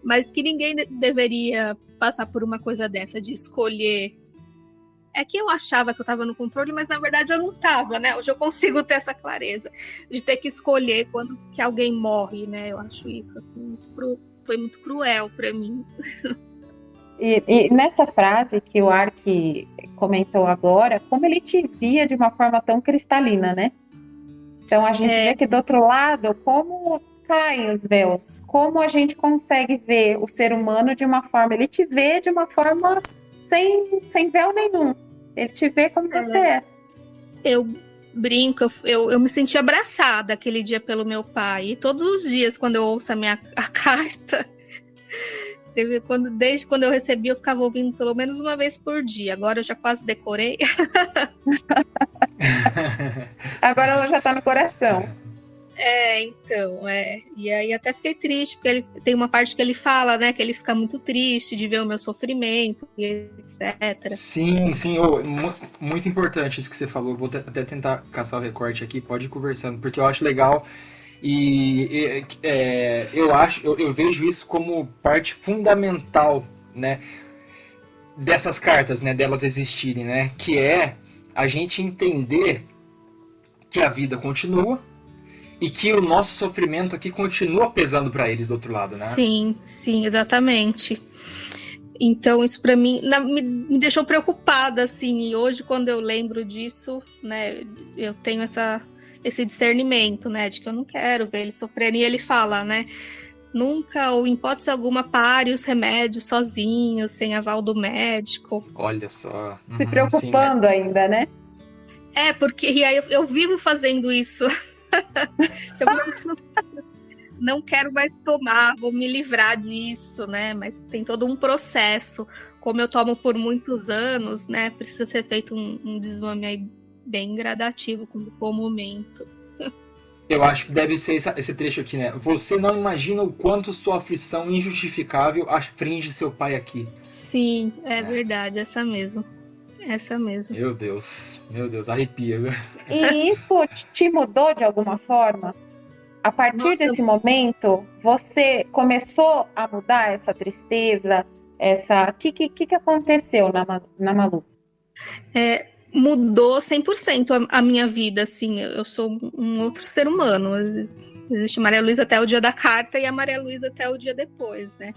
Speaker 2: Mas que ninguém deveria passar por uma coisa dessa, de escolher. É que eu achava que eu estava no controle, mas na verdade eu não estava, né? Hoje eu consigo ter essa clareza de ter que escolher quando que alguém morre, né? Eu acho isso assim, foi muito cruel para mim.
Speaker 1: E nessa frase que o Ark comentou agora, como ele te via de uma forma tão cristalina, né? Então a gente vê que do outro lado, como caem os véus, como a gente consegue ver o ser humano de uma forma, ele te vê de uma forma sem véu nenhum. Ele te vê como você é.
Speaker 2: Eu brinco, eu me senti abraçada aquele dia pelo meu pai. E todos os dias, quando eu ouço a carta, desde quando eu recebi, eu ficava ouvindo pelo menos uma vez por dia. Agora eu já quase decorei.
Speaker 1: Agora ela já está no coração.
Speaker 2: Então, E aí até fiquei triste, porque ele tem uma parte que ele fala, né, que ele fica muito triste de ver o meu sofrimento, etc.
Speaker 3: Sim, muito importante isso que você falou. Vou até tentar caçar o recorte aqui, pode ir conversando, porque eu acho legal e eu vejo isso como parte fundamental, né, dessas cartas, né, delas existirem, né, que é a gente entender que a vida continua e que o nosso sofrimento aqui continua pesando para eles do outro lado, né?
Speaker 2: Sim, exatamente. Então, isso para mim me deixou preocupada, assim, e hoje, quando eu lembro disso, né, eu tenho esse discernimento, né, de que eu não quero ver ele sofrendo. E ele fala, né, nunca, ou em hipótese alguma, pare os remédios sozinho, sem aval do médico.
Speaker 3: Olha só.
Speaker 1: Se preocupando ainda, né?
Speaker 2: Porque e aí eu vivo fazendo isso. Não quero mais tomar, vou me livrar disso, né? Mas tem todo um processo. Como eu tomo por muitos anos, né? Precisa ser feito um desmame aí bem gradativo com o momento.
Speaker 3: Eu acho que deve ser esse trecho aqui, né? Você não imagina o quanto sua aflição injustificável aflige seu pai aqui.
Speaker 2: Sim, é verdade, essa mesmo.
Speaker 3: Meu Deus, arrepia.
Speaker 1: E isso te mudou de alguma forma? A partir desse momento, você começou a mudar essa tristeza? O que aconteceu na Malu?
Speaker 2: Mudou 100% a minha vida, assim. Eu sou um outro ser humano. Existe Maria Luísa até o dia da carta e a Maria Luísa até o dia depois, né?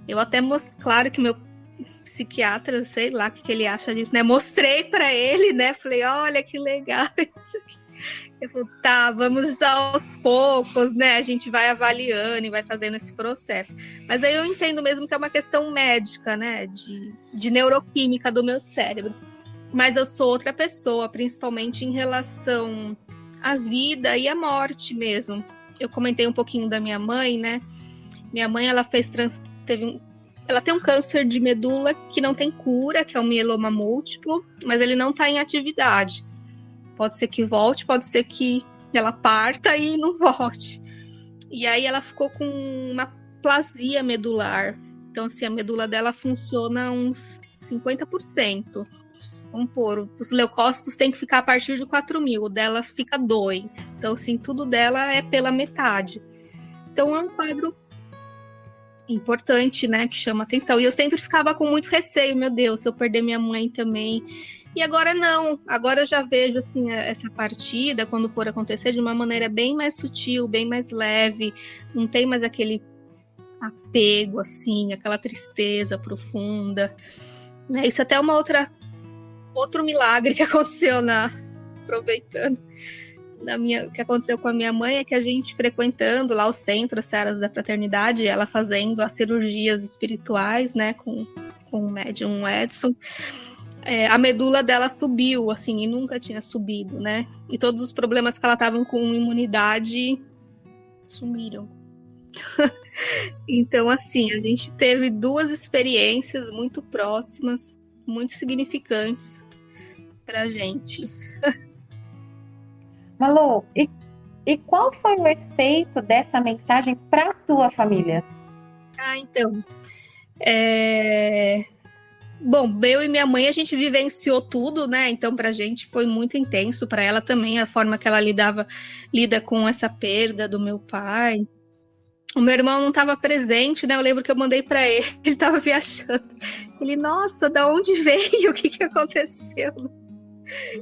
Speaker 2: Eu até claro que meu psiquiatra, sei lá o que ele acha disso, né? Mostrei para ele, né? Falei, olha que legal isso aqui. Ele falou, tá, vamos aos poucos, né? A gente vai avaliando e vai fazendo esse processo. Mas aí eu entendo mesmo que é uma questão médica, né? De neuroquímica do meu cérebro. Mas eu sou outra pessoa, principalmente em relação à vida e à morte mesmo. Eu comentei um pouquinho da minha mãe, né? Minha mãe, ela ela tem um câncer de medula que não tem cura, que é o mieloma múltiplo, mas ele não está em atividade. Pode ser que volte, pode ser que ela parta e não volte. E aí ela ficou com uma plasia medular. Então, assim, a medula dela funciona uns 50%. Vamos pôr, os leucócitos têm que ficar a partir de 4.000, o dela fica 2. Então, assim, tudo dela é pela metade. Então, é um quadro importante, né, que chama atenção. E eu sempre ficava com muito receio, meu Deus, se eu perder minha mãe também. E agora não, agora eu já vejo, assim, essa partida, quando for acontecer, de uma maneira bem mais sutil, bem mais leve, não tem mais aquele apego, assim, aquela tristeza profunda. Isso até é uma outro milagre que aconteceu aproveitando que aconteceu com a minha mãe, é que a gente frequentando lá o centro, as Searas da Fraternidade, ela fazendo as cirurgias espirituais, né, com o médium Edson, a medula dela subiu, assim, e nunca tinha subido, né, e todos os problemas que ela tava com imunidade sumiram. Então, assim, a gente teve 2 experiências muito próximas, muito significantes pra gente.
Speaker 1: Malu, e qual foi o efeito dessa mensagem para a tua família?
Speaker 2: Então, bom, eu e minha mãe, a gente vivenciou tudo, né? Então, pra gente foi muito intenso, pra ela também, a forma que ela lida com essa perda do meu pai. O meu irmão não estava presente, né? Eu lembro que eu mandei pra ele, ele estava viajando. Ele, nossa, da onde veio? O que que aconteceu?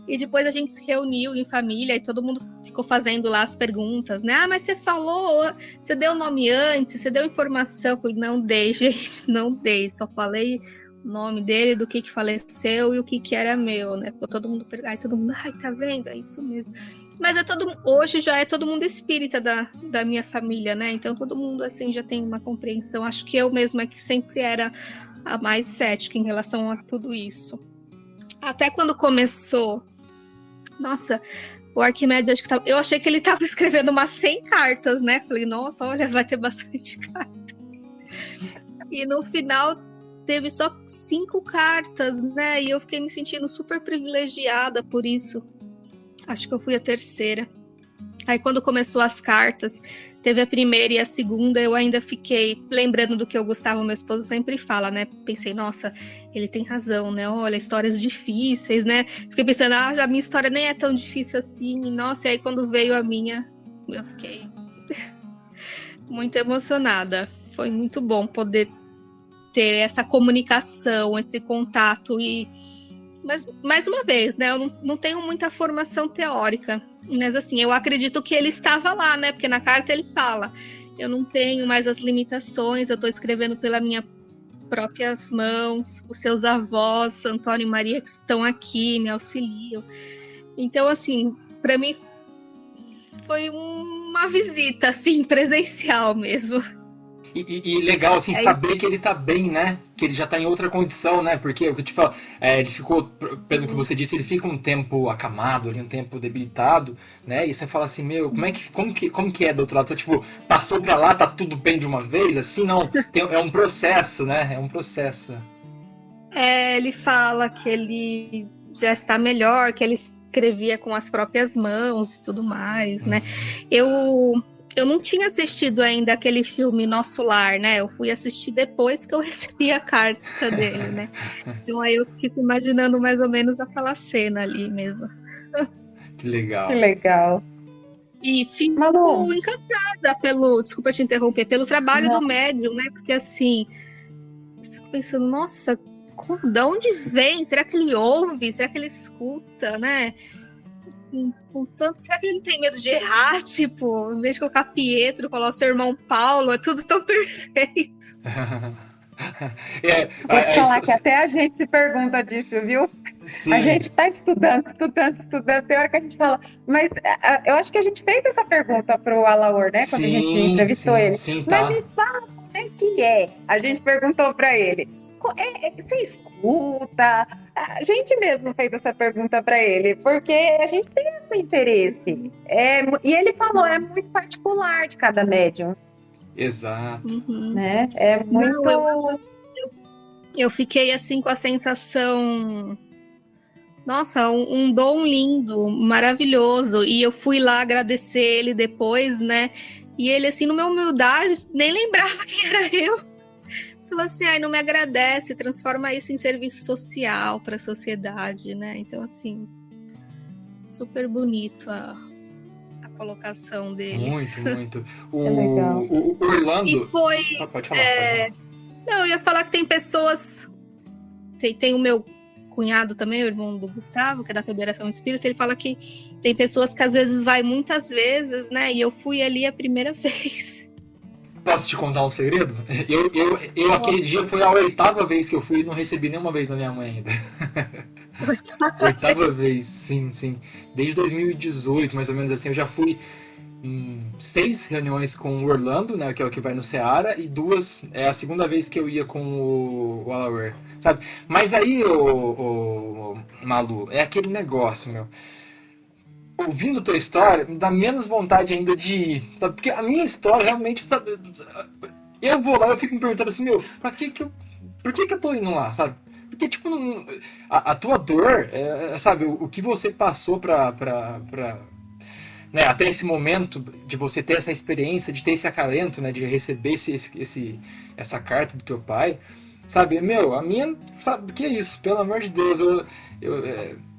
Speaker 2: E depois a gente se reuniu em família e todo mundo ficou fazendo lá as perguntas, né? Ah, mas você falou, você deu o nome antes, você deu informação. Eu falei, não dei, gente, não dei. Só falei o nome dele, do que faleceu e o que era meu, né? Ficou todo mundo perguntando, todo mundo, ai, tá vendo? É isso mesmo. Mas hoje já é todo mundo espírita da minha família, né? Então todo mundo, assim, já tem uma compreensão. Acho que eu mesma que sempre era a mais cética em relação a tudo isso. Até quando começou, nossa, o Arquimedes, eu achei que ele estava escrevendo umas 100 cartas, né? Falei, nossa, olha, vai ter bastante carta. E no final teve só 5 cartas, né? E eu fiquei me sentindo super privilegiada por isso. Acho que eu fui a terceira. Aí quando começou as cartas, teve a primeira e a segunda, eu ainda fiquei lembrando do que o Gustavo, meu esposo, sempre fala, né? Pensei, nossa, ele tem razão, né? Olha, histórias difíceis, né? Fiquei pensando, já a minha história nem é tão difícil assim. Nossa, e aí quando veio a minha, eu fiquei muito emocionada. Foi muito bom poder ter essa comunicação, esse contato Mas, mais uma vez, né? Eu não tenho muita formação teórica. Mas, assim, eu acredito que ele estava lá, né? Porque na carta ele fala, eu não tenho mais as limitações, eu estou escrevendo pelas minhas próprias mãos, os seus avós, Antônio e Maria, que estão aqui, me auxiliam. Então, assim, para mim foi uma visita, assim, presencial mesmo.
Speaker 3: E legal, assim, saber que ele tá bem, né? Que ele já tá em outra condição, né? Porque, o que eu te falo, ele ficou, pelo que você disse, ele fica um tempo acamado, ali, um tempo debilitado, né? E você fala assim, meu, como que é do outro lado? Você, tipo, passou pra lá, tá tudo bem de uma vez? Assim, não, é um processo, né? É um processo.
Speaker 2: Ele fala que ele já está melhor, que ele escrevia com as próprias mãos e tudo mais, né? Eu não tinha assistido ainda aquele filme Nosso Lar, né? Eu fui assistir depois que eu recebi a carta dele, né? Então aí eu fico imaginando mais ou menos aquela cena ali mesmo.
Speaker 3: Que legal.
Speaker 1: Que legal.
Speaker 2: E fico encantada desculpa te interromper, pelo trabalho do médium, né? Porque assim, eu fico pensando, nossa, de onde vem? Será que ele ouve? Será que ele escuta, né? Será que ele não tem medo de errar? Tipo, em vez de colocar Pietro, coloca seu irmão Paulo, é tudo tão perfeito.
Speaker 1: Vou te falar que até a gente se pergunta disso, viu? Sim. A gente tá estudando. Tem hora que a gente fala, mas eu acho que a gente fez essa pergunta pro Alaor, né? Quando a gente entrevistou ele. Mas me fala como é que é. A gente perguntou para ele. Você escuta? A gente mesmo fez essa pergunta para ele, porque a gente tem esse interesse. E ele falou, é muito particular de cada médium.
Speaker 3: Exato.
Speaker 1: Né? É muito... Não,
Speaker 2: eu fiquei assim com a sensação... Nossa, um dom lindo, maravilhoso. E eu fui lá agradecer ele depois, né? E ele, assim, numa humildade, nem lembrava quem era eu. Falou assim, não me agradece, transforma isso em serviço social para a sociedade, né? Então, assim, super bonito a colocação dele.
Speaker 3: Muito. O Orlando...
Speaker 2: E foi...
Speaker 3: Pode falar.
Speaker 2: Não, eu ia falar que tem pessoas... Tem o meu cunhado também, o irmão do Gustavo, que é da Federação Espírita, ele fala que tem pessoas que às vezes vai muitas vezes, né? E eu fui ali a primeira vez.
Speaker 3: Posso te contar um segredo? Eu aquele dia foi a 8ª vez que eu fui e não recebi nenhuma vez da minha mãe ainda. 8ª vez, sim. Desde 2018, mais ou menos assim, eu já fui em 6 reuniões com o Orlando, né, que é o que vai no Seara, e 2 é a segunda vez que eu ia com o Alaor, sabe? Mas aí, o Malu, é aquele negócio, meu. Ouvindo tua história, me dá menos vontade ainda de ir, sabe? Porque a minha história realmente... Eu vou lá e eu fico me perguntando assim, meu, por que eu tô indo lá, sabe? Porque, tipo, a tua dor, sabe, o que você passou né, até esse momento de você ter essa experiência, de ter esse acalento, né, de receber essa carta do teu pai, sabe? Meu, a minha, sabe, que é isso, pelo amor de Deus,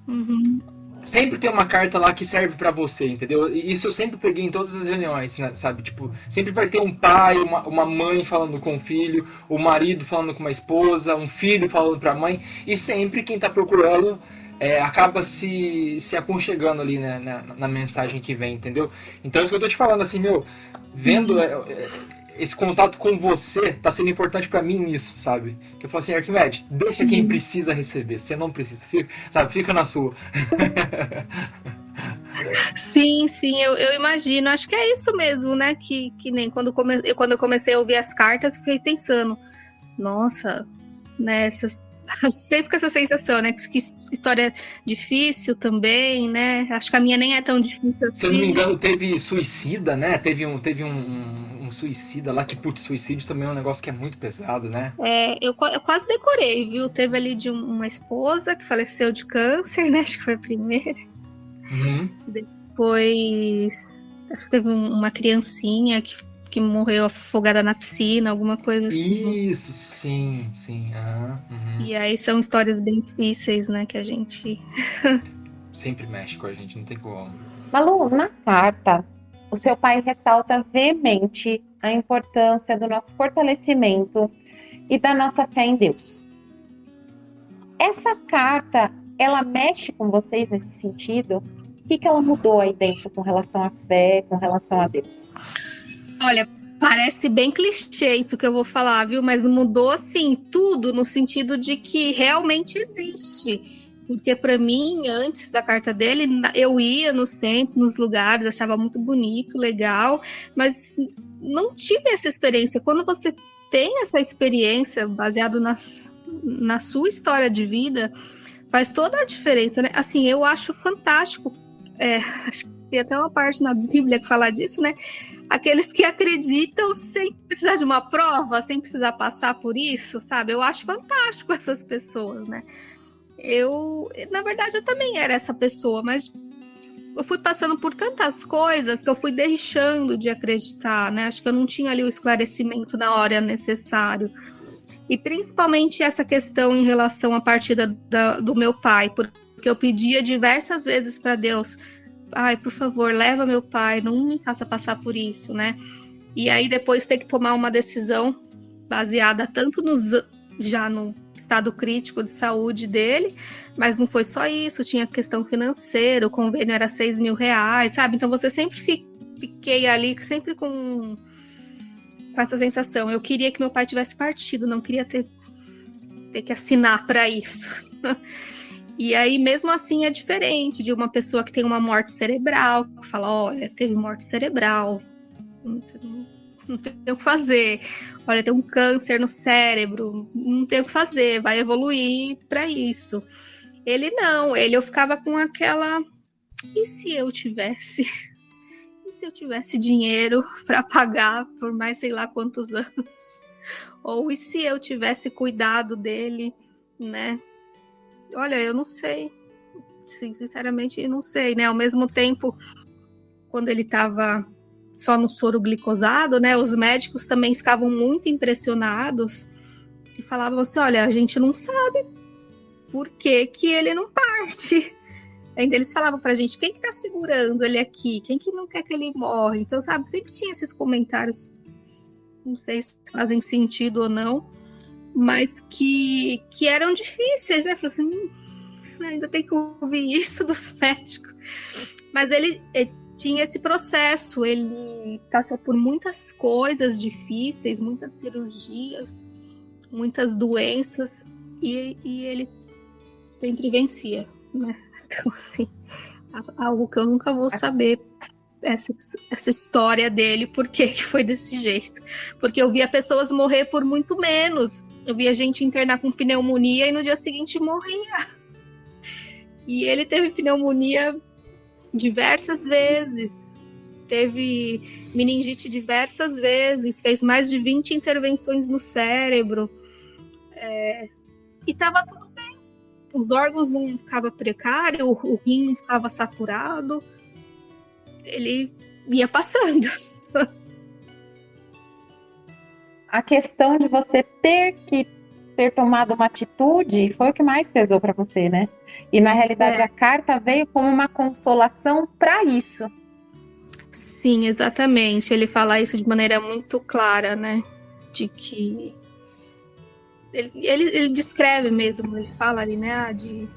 Speaker 2: Uhum.
Speaker 3: sempre tem uma carta lá que serve pra você, entendeu? E isso eu sempre peguei em todas as reuniões, né, sabe? Tipo, sempre vai ter um pai, uma mãe falando com o filho, o marido falando com uma esposa, um filho falando pra mãe, e sempre quem tá procurando acaba se aconchegando ali, né, na mensagem que vem, entendeu? Então é isso que eu tô te falando, assim, meu, vendo esse contato com você tá sendo importante pra mim nisso, sabe? Que eu falo assim, Arquimedes, deixa quem
Speaker 2: Sim.
Speaker 3: precisa receber, você não precisa, fica, sabe? Fica na sua.
Speaker 2: Sim, sim, eu imagino. Acho que é isso mesmo, né? Que nem quando eu comecei a ouvir as cartas, eu fiquei pensando, nossa, né? Sempre com essa sensação, né? Que história difícil também, né? Acho que a minha nem é tão difícil
Speaker 3: Se eu não me
Speaker 2: assim.
Speaker 3: engano, teve suicida, né? Teve um suicida lá, que, putz, suicídio também é um negócio que é muito pesado, né?
Speaker 2: Eu quase decorei, viu? Teve ali de uma esposa que faleceu de câncer, né? Acho que foi a primeira.
Speaker 3: Uhum.
Speaker 2: Depois, acho que teve uma criancinha que morreu afogada na piscina, alguma coisa assim.
Speaker 3: Isso, sim, sim. Aham, uhum.
Speaker 2: E aí são histórias bem difíceis, né? Que a gente.
Speaker 3: Sempre mexe com a gente, não tem como.
Speaker 1: Malu, na carta, o seu pai ressalta veemente a importância do nosso fortalecimento e da nossa fé em Deus. Essa carta, ela mexe com vocês nesse sentido? O que ela mudou aí dentro com relação à fé, com relação a Deus?
Speaker 2: Olha, parece bem clichê isso que eu vou falar, viu? Mas mudou assim tudo no sentido de que realmente existe. Porque para mim, antes da carta dele, eu ia nos centros, nos lugares, achava muito bonito, legal, mas não tive essa experiência. Quando você tem essa experiência baseado na sua história de vida, faz toda a diferença, né? Assim, eu acho fantástico. Acho que tem até uma parte na Bíblia que fala disso, né? Aqueles que acreditam sem precisar de uma prova, sem precisar passar por isso, sabe? Eu acho fantástico essas pessoas, né? Na verdade, eu também era essa pessoa, mas eu fui passando por tantas coisas que eu fui deixando de acreditar, né? Acho que eu não tinha ali o esclarecimento na hora necessário. E principalmente essa questão em relação à partida do meu pai, porque eu pedia diversas vezes para Deus, ai, por favor, leva meu pai, não me faça passar por isso, né? E aí depois ter que tomar uma decisão baseada tanto já no estado crítico de saúde dele, mas não foi só isso, tinha questão financeira, o convênio era R$ 6.000, sabe? Então você sempre fiquei ali, sempre com essa sensação. Eu queria que meu pai tivesse partido, não queria ter que assinar para isso. E aí, mesmo assim, é diferente de uma pessoa que tem uma morte cerebral, que fala, olha, teve morte cerebral, não tem o que fazer. Olha, tem um câncer no cérebro, não tem o que fazer, vai evoluir para isso. Ele não, eu ficava com aquela, e se eu tivesse? E se eu tivesse dinheiro para pagar por mais sei lá quantos anos? Ou e se eu tivesse cuidado dele, né? Olha, eu não sei. Sinceramente, não sei, né? Ao mesmo tempo, quando ele estava só no soro glicosado, né? Os médicos também ficavam muito impressionados e falavam assim, olha, a gente não sabe por que ele não parte. Ainda eles falavam pra gente, quem que tá segurando ele aqui? Quem que não quer que ele morra? Então, sabe, sempre tinha esses comentários, não sei se fazem sentido ou não, mas que eram difíceis, né? Falei assim, ainda tem que ouvir isso dos médicos. Mas ele tinha esse processo, ele passou por muitas coisas difíceis, muitas cirurgias, muitas doenças, e ele sempre vencia, né? Então, assim, algo que eu nunca vou saber, essa história dele, por que foi desse jeito. Porque eu via pessoas morrer por muito menos. Eu via gente internar com pneumonia e no dia seguinte morria. E ele teve pneumonia diversas vezes, teve meningite diversas vezes, fez mais de 20 intervenções no cérebro, e estava tudo bem. Os órgãos não ficavam precários, o rim não ficava saturado, ele ia passando.
Speaker 1: A questão de você ter que ter tomado uma atitude foi o que mais pesou para você, né? E na realidade a carta veio como uma consolação para isso.
Speaker 2: Sim, exatamente. Ele fala isso de maneira muito clara, né? De que ele descreve mesmo, ele fala ali, né? De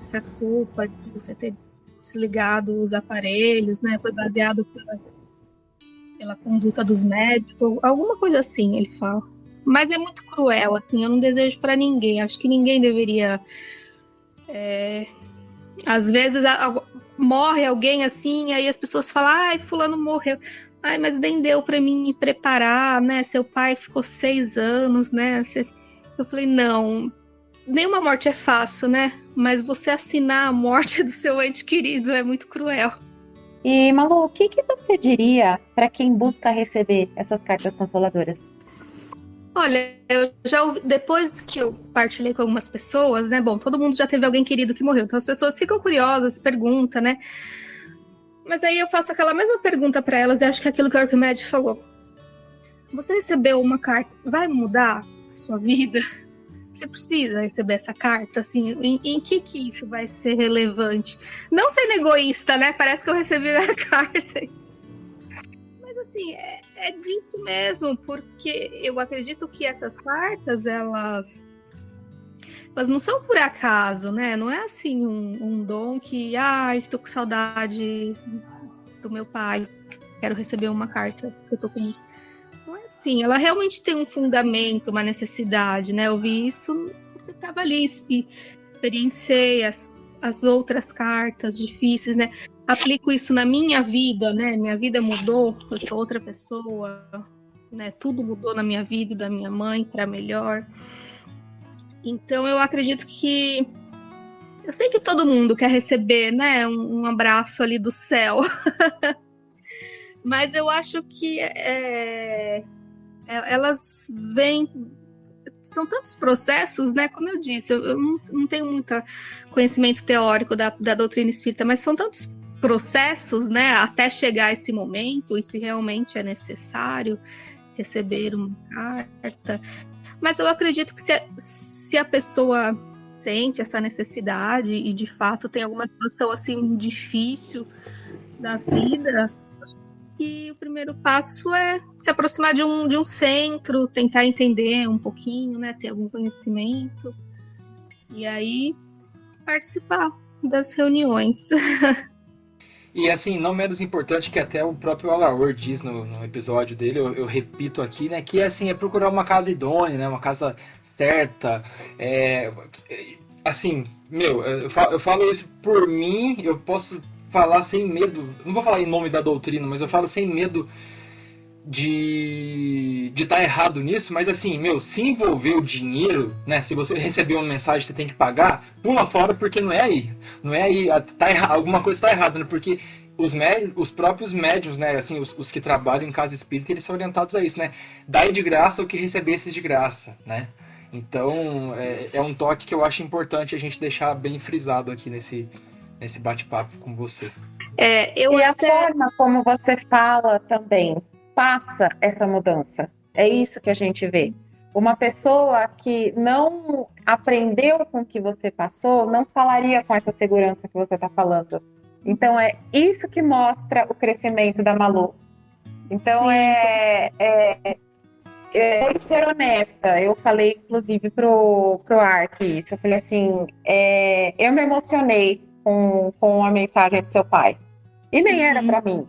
Speaker 2: essa culpa de você ter desligado os aparelhos, né? Foi baseado pela conduta dos médicos, alguma coisa assim, ele fala. Mas é muito cruel, assim, eu não desejo para ninguém. Acho que ninguém deveria. Às vezes morre alguém assim, aí as pessoas falam, ai, fulano morreu. Ai, mas nem deu para mim me preparar, né? Seu pai ficou 6 anos, né? Eu falei, não, nenhuma morte é fácil, né? Mas você assinar a morte do seu ente querido é muito cruel.
Speaker 1: E Malu, o que você diria para quem busca receber essas cartas consoladoras?
Speaker 2: Olha, eu já ouvi, depois que eu partilhei com algumas pessoas, né? Bom, todo mundo já teve alguém querido que morreu, então as pessoas ficam curiosas, perguntam, né? Mas aí eu faço aquela mesma pergunta para elas e acho que é aquilo que o Arquimedes falou. Você recebeu uma carta, vai mudar a sua vida? Você precisa receber essa carta, assim, em que isso vai ser relevante? Não sendo egoísta, né? Parece que eu recebi a carta. Mas assim, é disso mesmo, porque eu acredito que essas cartas, elas não são por acaso, né? Não é assim um dom que, ai, tô com saudade do meu pai, quero receber uma carta que eu tô com. Não é assim, ela realmente tem um fundamento, uma necessidade, né? Eu vi isso porque eu estava ali, experienciei as outras cartas difíceis, né? Aplico isso na minha vida, né? Minha vida mudou, eu sou outra pessoa, né? Tudo mudou na minha vida e da minha mãe para melhor. Então eu acredito que eu sei que todo mundo quer receber, né? Um abraço ali do céu. Mas eu acho que elas vêm. São tantos processos, né? Como eu disse, eu não tenho muito conhecimento teórico da doutrina espírita, mas são tantos processos, né? Até chegar a esse momento, e se realmente é necessário receber uma carta. Mas eu acredito que se a pessoa sente essa necessidade e de fato tem alguma situação assim difícil da vida, e o primeiro passo é se aproximar de um centro, tentar entender um pouquinho, né? Ter algum conhecimento. E aí participar das reuniões.
Speaker 3: E assim, não menos importante que até o próprio Alaor diz no episódio dele, eu repito aqui, né? Que assim, é procurar uma casa idônea, né? Uma casa certa. Assim, eu falo isso por mim, eu posso falar sem medo, não vou falar em nome da doutrina, mas eu falo sem medo de estar errado nisso, mas assim, se envolver o dinheiro, né? Se você receber uma mensagem você tem que pagar, pula fora porque não é aí, tá errado, alguma coisa está errada, né? Porque os próprios médiuns, né? Assim, os que trabalham em casa espírita, eles são orientados a isso, né? Dai de graça o que recebesses de graça, né? Então, é um toque que eu acho importante a gente deixar bem frisado aqui nesse bate-papo com você.
Speaker 1: E a forma como você fala também passa essa mudança. É isso que a gente vê. Uma pessoa que não aprendeu com o que você passou não falaria com essa segurança que você está falando. Então, é isso que mostra o crescimento da Malu. Então, por ser honesta, eu falei, inclusive, pro Ark isso. Eu falei assim, eu me emocionei com a mensagem do seu pai. E nem era para mim.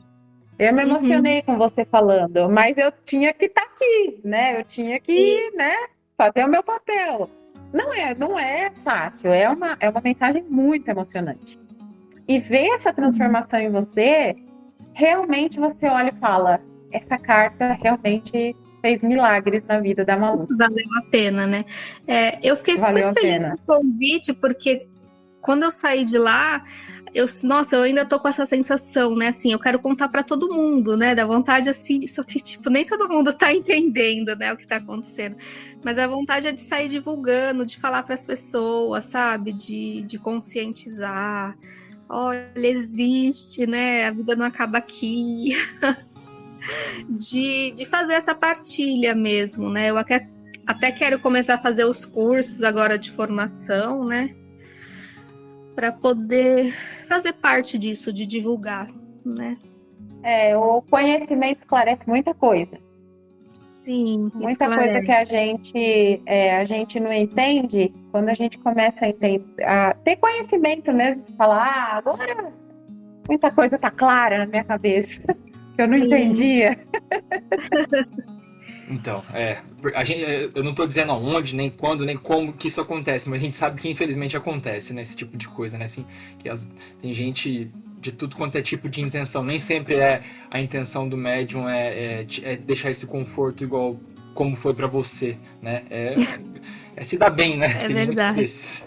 Speaker 1: Eu me emocionei com você falando, mas eu tinha que estar aqui, né? Eu tinha que, né, fazer o meu papel. Não é fácil, é uma mensagem muito emocionante. E ver essa transformação em você, realmente você olha e fala, essa carta realmente fez milagres na vida da Malu.
Speaker 2: Valeu a pena, né? Eu fiquei super feliz com o convite, porque quando eu saí de lá, eu ainda tô com essa sensação, né? Assim, eu quero contar para todo mundo, né? Da vontade assim, só que tipo, nem todo mundo tá entendendo, né, o que tá acontecendo. Mas a vontade é de sair divulgando, de falar para as pessoas, sabe? De conscientizar. Olha, existe, né? A vida não acaba aqui. de fazer essa partilha mesmo, né? Eu Até quero começar a fazer os cursos agora de formação, né? Para poder fazer parte disso, de divulgar, né?
Speaker 1: O conhecimento esclarece muita coisa.
Speaker 2: Sim,
Speaker 1: Muita coisa que a gente não entende, quando a gente começa a ter conhecimento mesmo, você fala, agora muita coisa tá clara na minha cabeça, que eu não entendia.
Speaker 3: Então, eu não estou dizendo aonde, nem quando, nem como que isso acontece, mas a gente sabe que infelizmente acontece, né, esse tipo de coisa, né, assim, tem gente de tudo quanto é tipo de intenção, nem sempre a intenção do médium é deixar esse conforto igual como foi para você, né, é se dar bem, né,
Speaker 2: É
Speaker 3: tem
Speaker 2: verdade.
Speaker 3: muitos desses.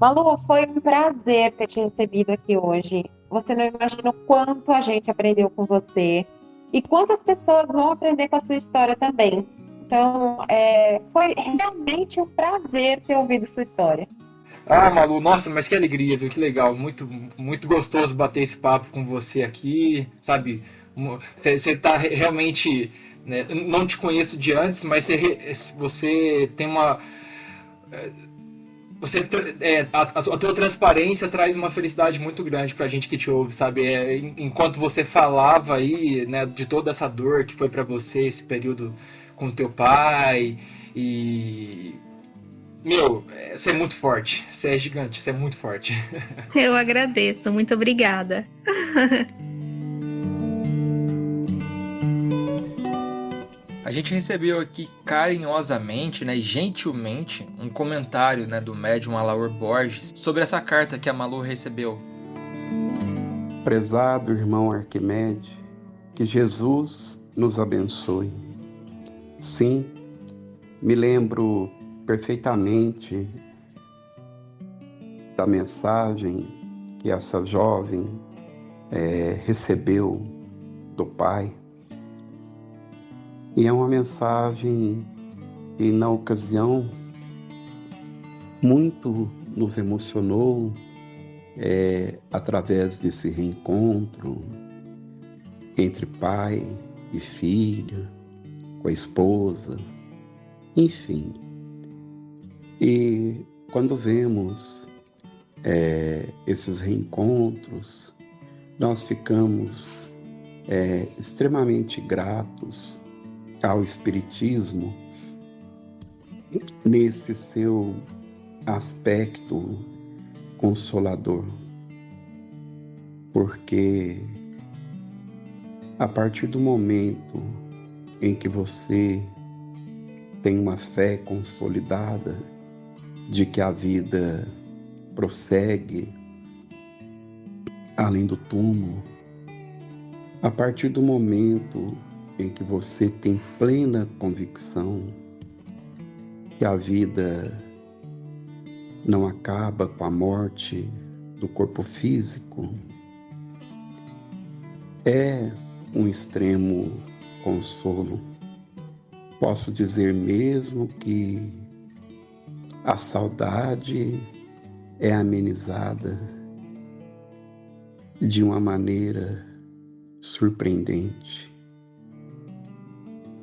Speaker 1: Malu, foi um prazer ter te recebido aqui hoje. Você não imagina o quanto a gente aprendeu com você e quantas pessoas vão aprender com a sua história também. Então, foi realmente um prazer ter ouvido sua história.
Speaker 3: Malu, nossa, mas que alegria, viu? Que legal. Muito, muito gostoso bater esse papo com você aqui, sabe? Você tá realmente, né, não te conheço de antes, mas você tem uma... a tua transparência traz uma felicidade muito grande pra gente que te ouve, sabe? Enquanto você falava aí, né, de toda essa dor que foi pra você esse período com teu pai e... Meu, você é muito forte, você é gigante, você é muito forte.
Speaker 2: Eu agradeço, muito obrigada.
Speaker 3: A gente recebeu aqui carinhosamente, né, e gentilmente, um comentário, né, do médium Alaor Borges sobre essa carta que a Malu recebeu.
Speaker 4: Prezado irmão Arquimedes, que Jesus nos abençoe. Sim, me lembro perfeitamente da mensagem que essa jovem recebeu do Pai. E é uma mensagem que, na ocasião, muito nos emocionou através desse reencontro entre pai e filha, com a esposa, enfim. E quando vemos esses reencontros, nós ficamos extremamente gratos ao Espiritismo nesse seu aspecto consolador, porque a partir do momento em que você tem uma fé consolidada de que a vida prossegue além do túmulo, a partir do momento em que você tem plena convicção que a vida não acaba com a morte do corpo físico, é um extremo consolo. Posso dizer mesmo que a saudade é amenizada de uma maneira surpreendente.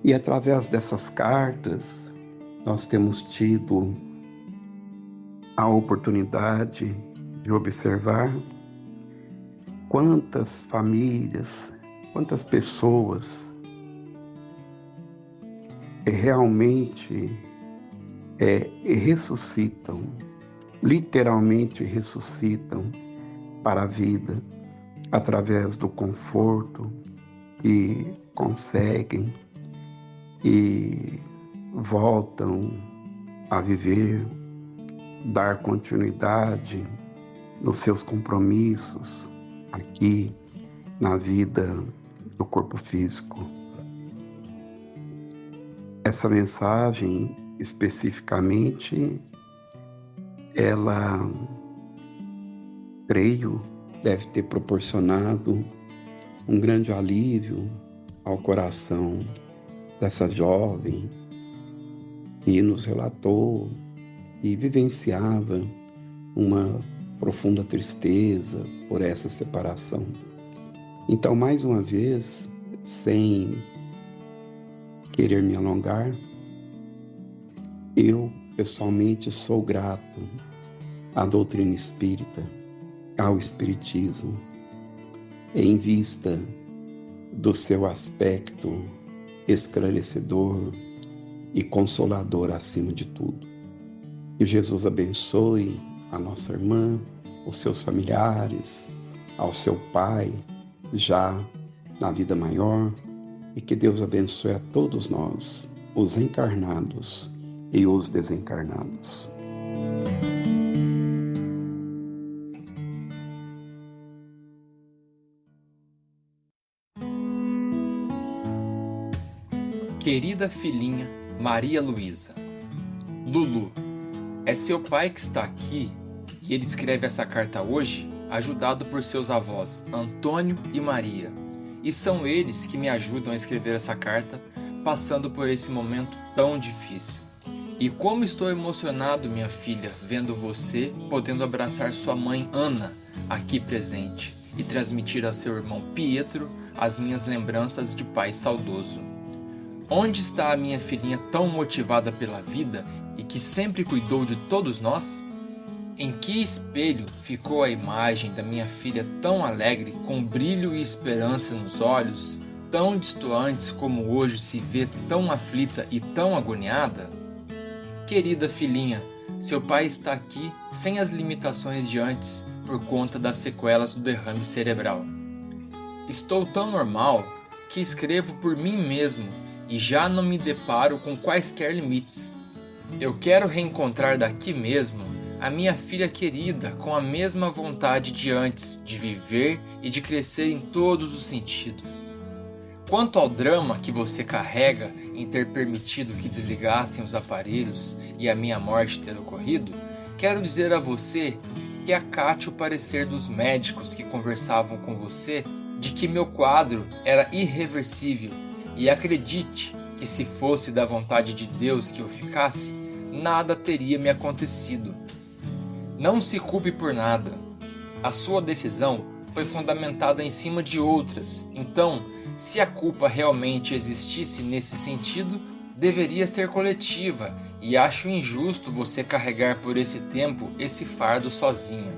Speaker 4: E através dessas cartas, nós temos tido a oportunidade de observar quantas famílias, quantas pessoas realmente ressuscitam, literalmente ressuscitam para a vida através do conforto que conseguem e voltam a viver, dar continuidade nos seus compromissos aqui na vida do corpo físico. Essa mensagem, especificamente, ela, creio, deve ter proporcionado um grande alívio ao coração dessa jovem que nos relatou e vivenciava uma profunda tristeza por essa separação. Então, mais uma vez, sem querer me alongar, Eu, pessoalmente, sou grato à doutrina espírita, ao espiritismo, em vista do seu aspecto esclarecedor e consolador acima de tudo. Que Jesus abençoe a nossa irmã, os seus familiares, ao seu pai, já na vida maior, e que Deus abençoe a todos nós, os encarnados e os desencarnados.
Speaker 5: Querida filhinha Maria Luísa, Lulu, é seu pai que está aqui e ele escreve essa carta hoje, ajudado por seus avós Antônio e Maria. E são eles que me ajudam a escrever essa carta, passando por esse momento tão difícil. E como estou emocionado, minha filha, vendo você podendo abraçar sua mãe Ana aqui presente e transmitir a seu irmão Pietro as minhas lembranças de pai saudoso. Onde está a minha filhinha tão motivada pela vida e que sempre cuidou de todos nós? Em que espelho ficou a imagem da minha filha tão alegre, com brilho e esperança nos olhos, tão distantes como hoje se vê tão aflita e tão agoniada? Querida filhinha, seu pai está aqui sem as limitações de antes por conta das sequelas do derrame cerebral. Estou tão normal que escrevo por mim mesmo e já não me deparo com quaisquer limites. Eu quero reencontrar daqui mesmo a minha filha querida com a mesma vontade de antes de viver e de crescer em todos os sentidos. Quanto ao drama que você carrega em ter permitido que desligassem os aparelhos e a minha morte ter ocorrido, quero dizer a você que acate o parecer dos médicos que conversavam com você de que meu quadro era irreversível e acredite que se fosse da vontade de Deus que eu ficasse, nada teria me acontecido. Não se culpe por nada. A sua decisão foi fundamentada em cima de outras, então, se a culpa realmente existisse nesse sentido, deveria ser coletiva, e acho injusto você carregar por esse tempo esse fardo sozinha.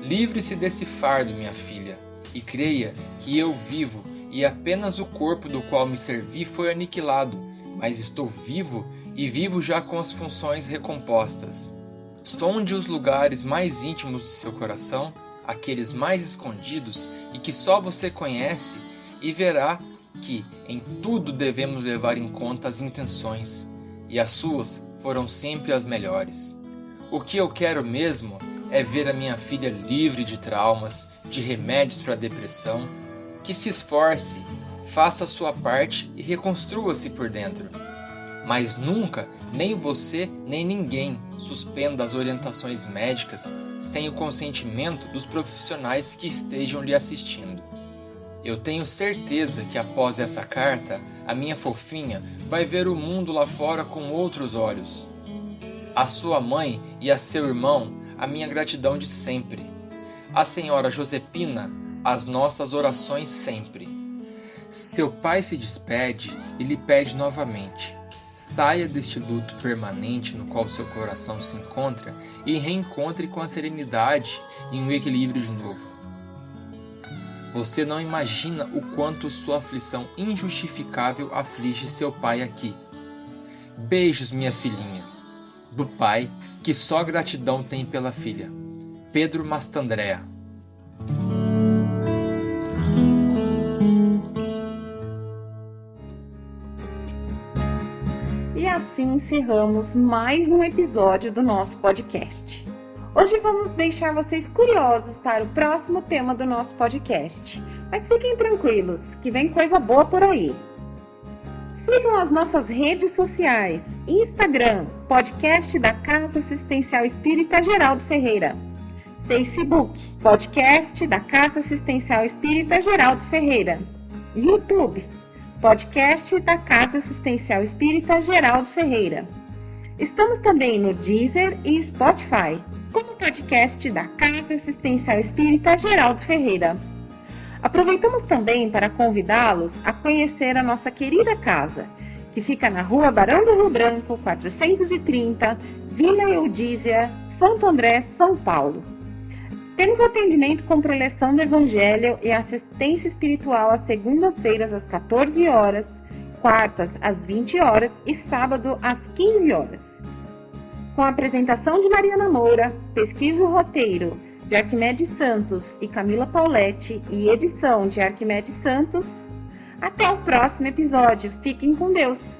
Speaker 5: Livre-se desse fardo, minha filha, e creia que eu vivo e apenas o corpo do qual me servi foi aniquilado, mas estou vivo e vivo já com as funções recompostas. Sonde os lugares mais íntimos do seu coração, aqueles mais escondidos e que só você conhece, e verá que em tudo devemos levar em conta as intenções, e as suas foram sempre as melhores. O que eu quero mesmo é ver a minha filha livre de traumas, de remédios para a depressão, que se esforce, faça a sua parte e reconstrua-se por dentro. Mas nunca, nem você, nem ninguém, suspenda as orientações médicas sem o consentimento dos profissionais que estejam lhe assistindo. Eu tenho certeza que após essa carta, a minha fofinha vai ver o mundo lá fora com outros olhos. A sua mãe e a seu irmão, a minha gratidão de sempre. A senhora Josepina, as nossas orações sempre. Seu pai se despede e lhe pede novamente: saia deste luto permanente no qual seu coração se encontra e reencontre com a serenidade e um equilíbrio de novo. Você não imagina o quanto sua aflição injustificável aflige seu pai aqui. Beijos, minha filhinha. Do pai, que só gratidão tem pela filha. Pedro Mastandrea.
Speaker 1: E assim encerramos mais um episódio do nosso podcast. Hoje vamos deixar vocês curiosos para o próximo tema do nosso podcast. Mas fiquem tranquilos, que vem coisa boa por aí. Sigam as nossas redes sociais: Instagram, podcast da Casa Assistencial Espírita Geraldo Ferreira. Facebook, podcast da Casa Assistencial Espírita Geraldo Ferreira. YouTube, podcast da Casa Assistencial Espírita Geraldo Ferreira. Estamos também no Deezer e Spotify, como podcast da Casa Assistencial Espírita Geraldo Ferreira. Aproveitamos também para convidá-los a conhecer a nossa querida casa, que fica na Rua Barão do Rio Branco, 430, Vila Eudízia, Santo André, São Paulo. Temos atendimento com preleção do Evangelho e assistência espiritual às segundas-feiras às 14 horas, quartas às 20 horas e sábado às 15 horas. Com a apresentação de Mariana Moura, pesquisa o roteiro de Arquimedes Santos e Camila Pauletti e edição de Arquimedes Santos. Até o próximo episódio. Fiquem com Deus!